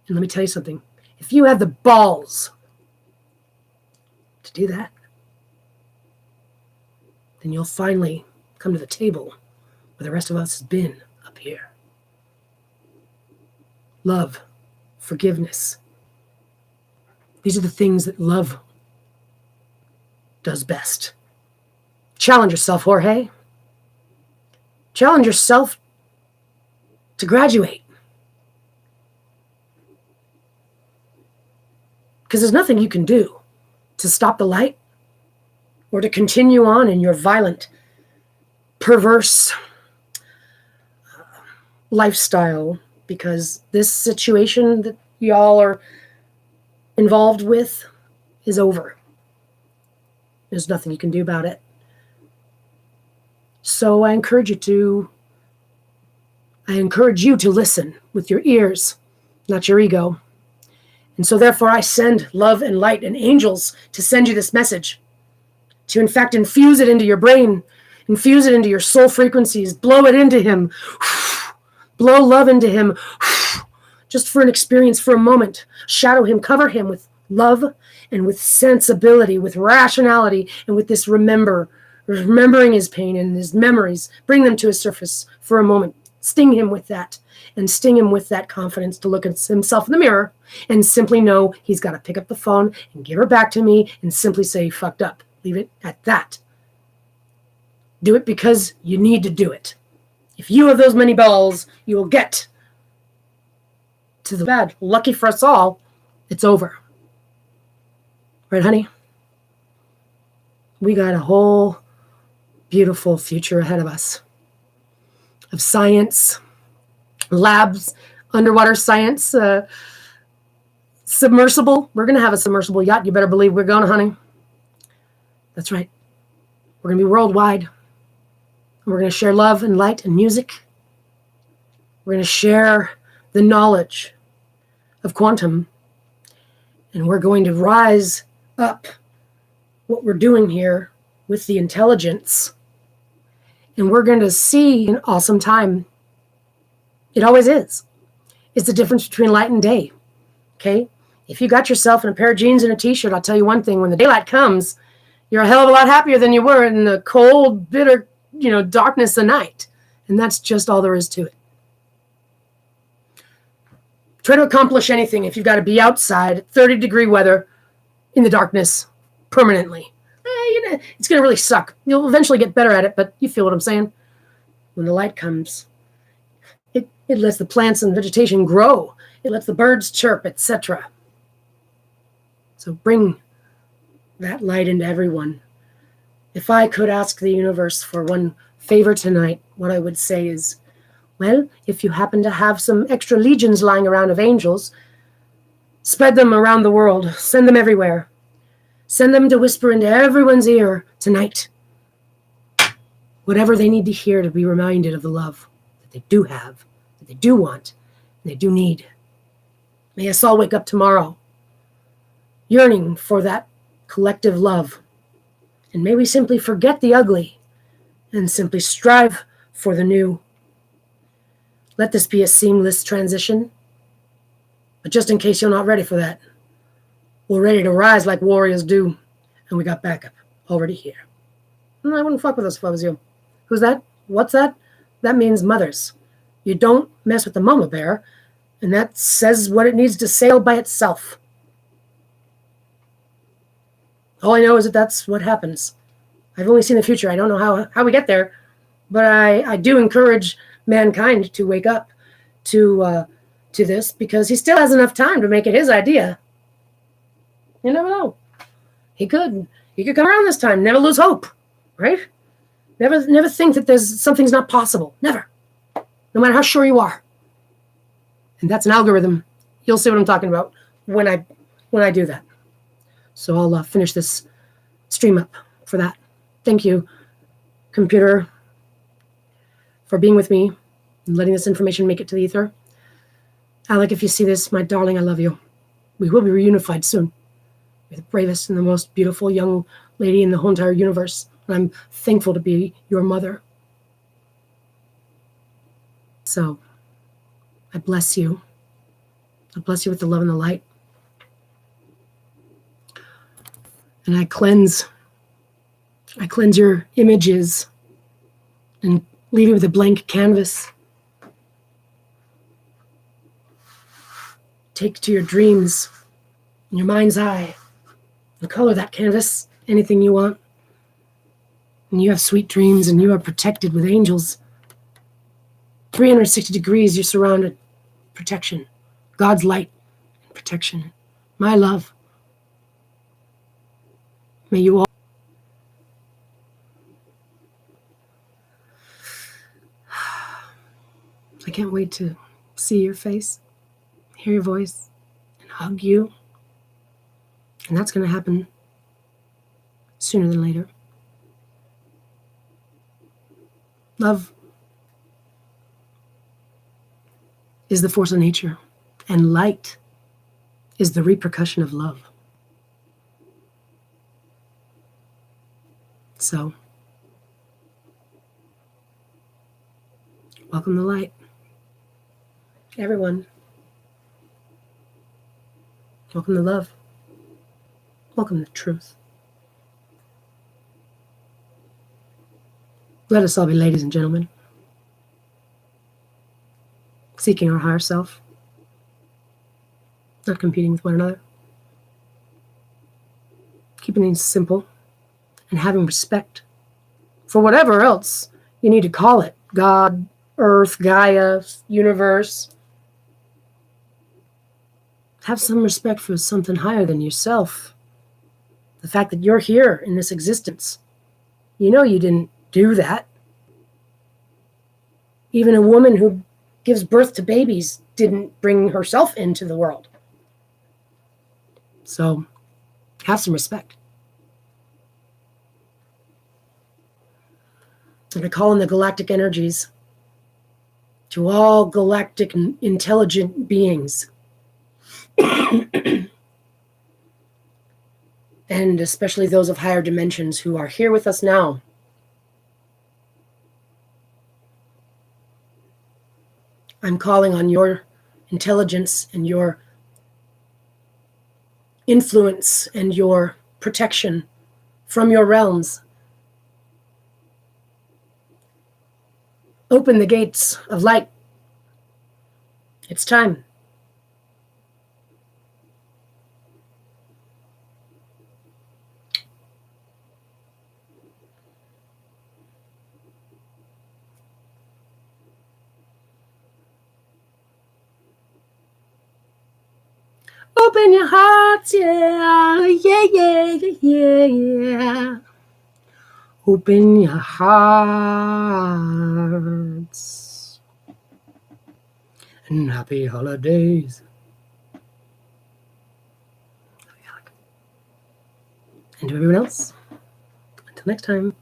And let me tell you something. If you have the balls to do that, then you'll finally come to the table where the rest of us has been up here. Love, forgiveness. These are the things that love does best. Challenge yourself, Jorge. Challenge yourself to graduate. Because there's nothing you can do to stop the light or to continue on in your violent, perverse lifestyle, because this situation that y'all are involved with is over. There's nothing you can do about it. So I encourage you to listen with your ears, not your ego. And so therefore I send love and light and angels to send you this message, to in fact infuse it into your brain, infuse it into your soul frequencies, blow it into him, blow love into him, just for an experience, for a moment. Shadow him, cover him with love and with sensibility, with rationality, and with this remembering his pain and his memories. Bring them to his surface for a moment. Sting him with that, and sting him with that confidence to look at himself in the mirror and simply know he's got to pick up the phone and give her back to me and simply say, fucked up. Leave it at that. Do it because you need to do it. If you have those many balls, you will get to the bed. Lucky for us all, it's over. Right, honey? We got a whole beautiful future ahead of us. Of science, labs, underwater science, submersible. We're going to have a submersible yacht. You better believe we're going, honey. That's right. We're going to be worldwide. We're going to share love and light and music. We're going to share the knowledge of quantum. And we're going to rise up what we're doing here with the intelligence. And we're going to see an awesome time. It always is. It's the difference between light and day. Okay? If you got yourself in a pair of jeans and a t-shirt, I'll tell you one thing. When the daylight comes, you're a hell of a lot happier than you were in the cold, bitter, darkness of night. And that's just all there is to it. Try to accomplish anything if you've got to be outside at 30-degree weather in the darkness permanently. It's going to really suck. You'll eventually get better at it, but you feel what I'm saying? When the light comes, it lets the plants and vegetation grow. It lets the birds chirp, etc. So bring that light into everyone. If I could ask the universe for one favor tonight, what I would say is, well, if you happen to have some extra legions lying around of angels, spread them around the world. Send them everywhere. Send them to whisper into everyone's ear tonight whatever they need to hear to be reminded of the love that they do have, that they do want, and they do need. May us all wake up tomorrow yearning for that collective love. And may we simply forget the ugly and simply strive for the new. Let this be a seamless transition. But just in case you're not ready for that, we're ready to rise like warriors do. And we got backup already here. And I wouldn't fuck with us if I was you. Who's that? What's that? That means mothers. You don't mess with the mama bear, and that says what it needs to say all by itself. All I know is that that's what happens. I've only seen the future. I don't know how we get there, but I do encourage mankind to wake up to this, because he still has enough time to make it his idea. You never know. He could come around this time. Never lose hope, right? Never think that something's not possible. Never. No matter how sure you are. And that's an algorithm. You'll see what I'm talking about when I do that. So I'll finish this stream up for that. Thank you, computer, for being with me and letting this information make it to the ether. Alec, if you see this, my darling, I love you. We will be reunified soon. You're the bravest and the most beautiful young lady in the whole entire universe. And I'm thankful to be your mother. So I bless you. I bless you with the love and the light. And I cleanse your images and leave you with a blank canvas. Take to your dreams in your mind's eye and color that canvas anything you want. And you have sweet dreams, and you are protected with angels. 360 degrees, you're surrounded. Protection. God's light and protection. My love. May you all. I can't wait to see your face, hear your voice, and hug you. And that's going to happen sooner than later. Love is the force of nature, and light is the repercussion of love. So, welcome to light. Everyone, welcome to love. Welcome to truth. Let us all be ladies and gentlemen, seeking our higher self, not competing with one another, keeping things simple, and having respect for whatever else you need to call it. God, Earth, Gaia, universe. Have some respect for something higher than yourself. The fact that you're here in this existence. You know you didn't do that. Even a woman who gives birth to babies didn't bring herself into the world. So, have some respect. And I call in the galactic energies to all galactic intelligent beings. And especially those of higher dimensions who are here with us now. I'm calling on your intelligence and your influence and your protection from your realms. Open the gates of light. It's time. Open your hearts, yeah, yeah, yeah, yeah, yeah. Open your hearts. And happy holidays. And to everyone else, until next time.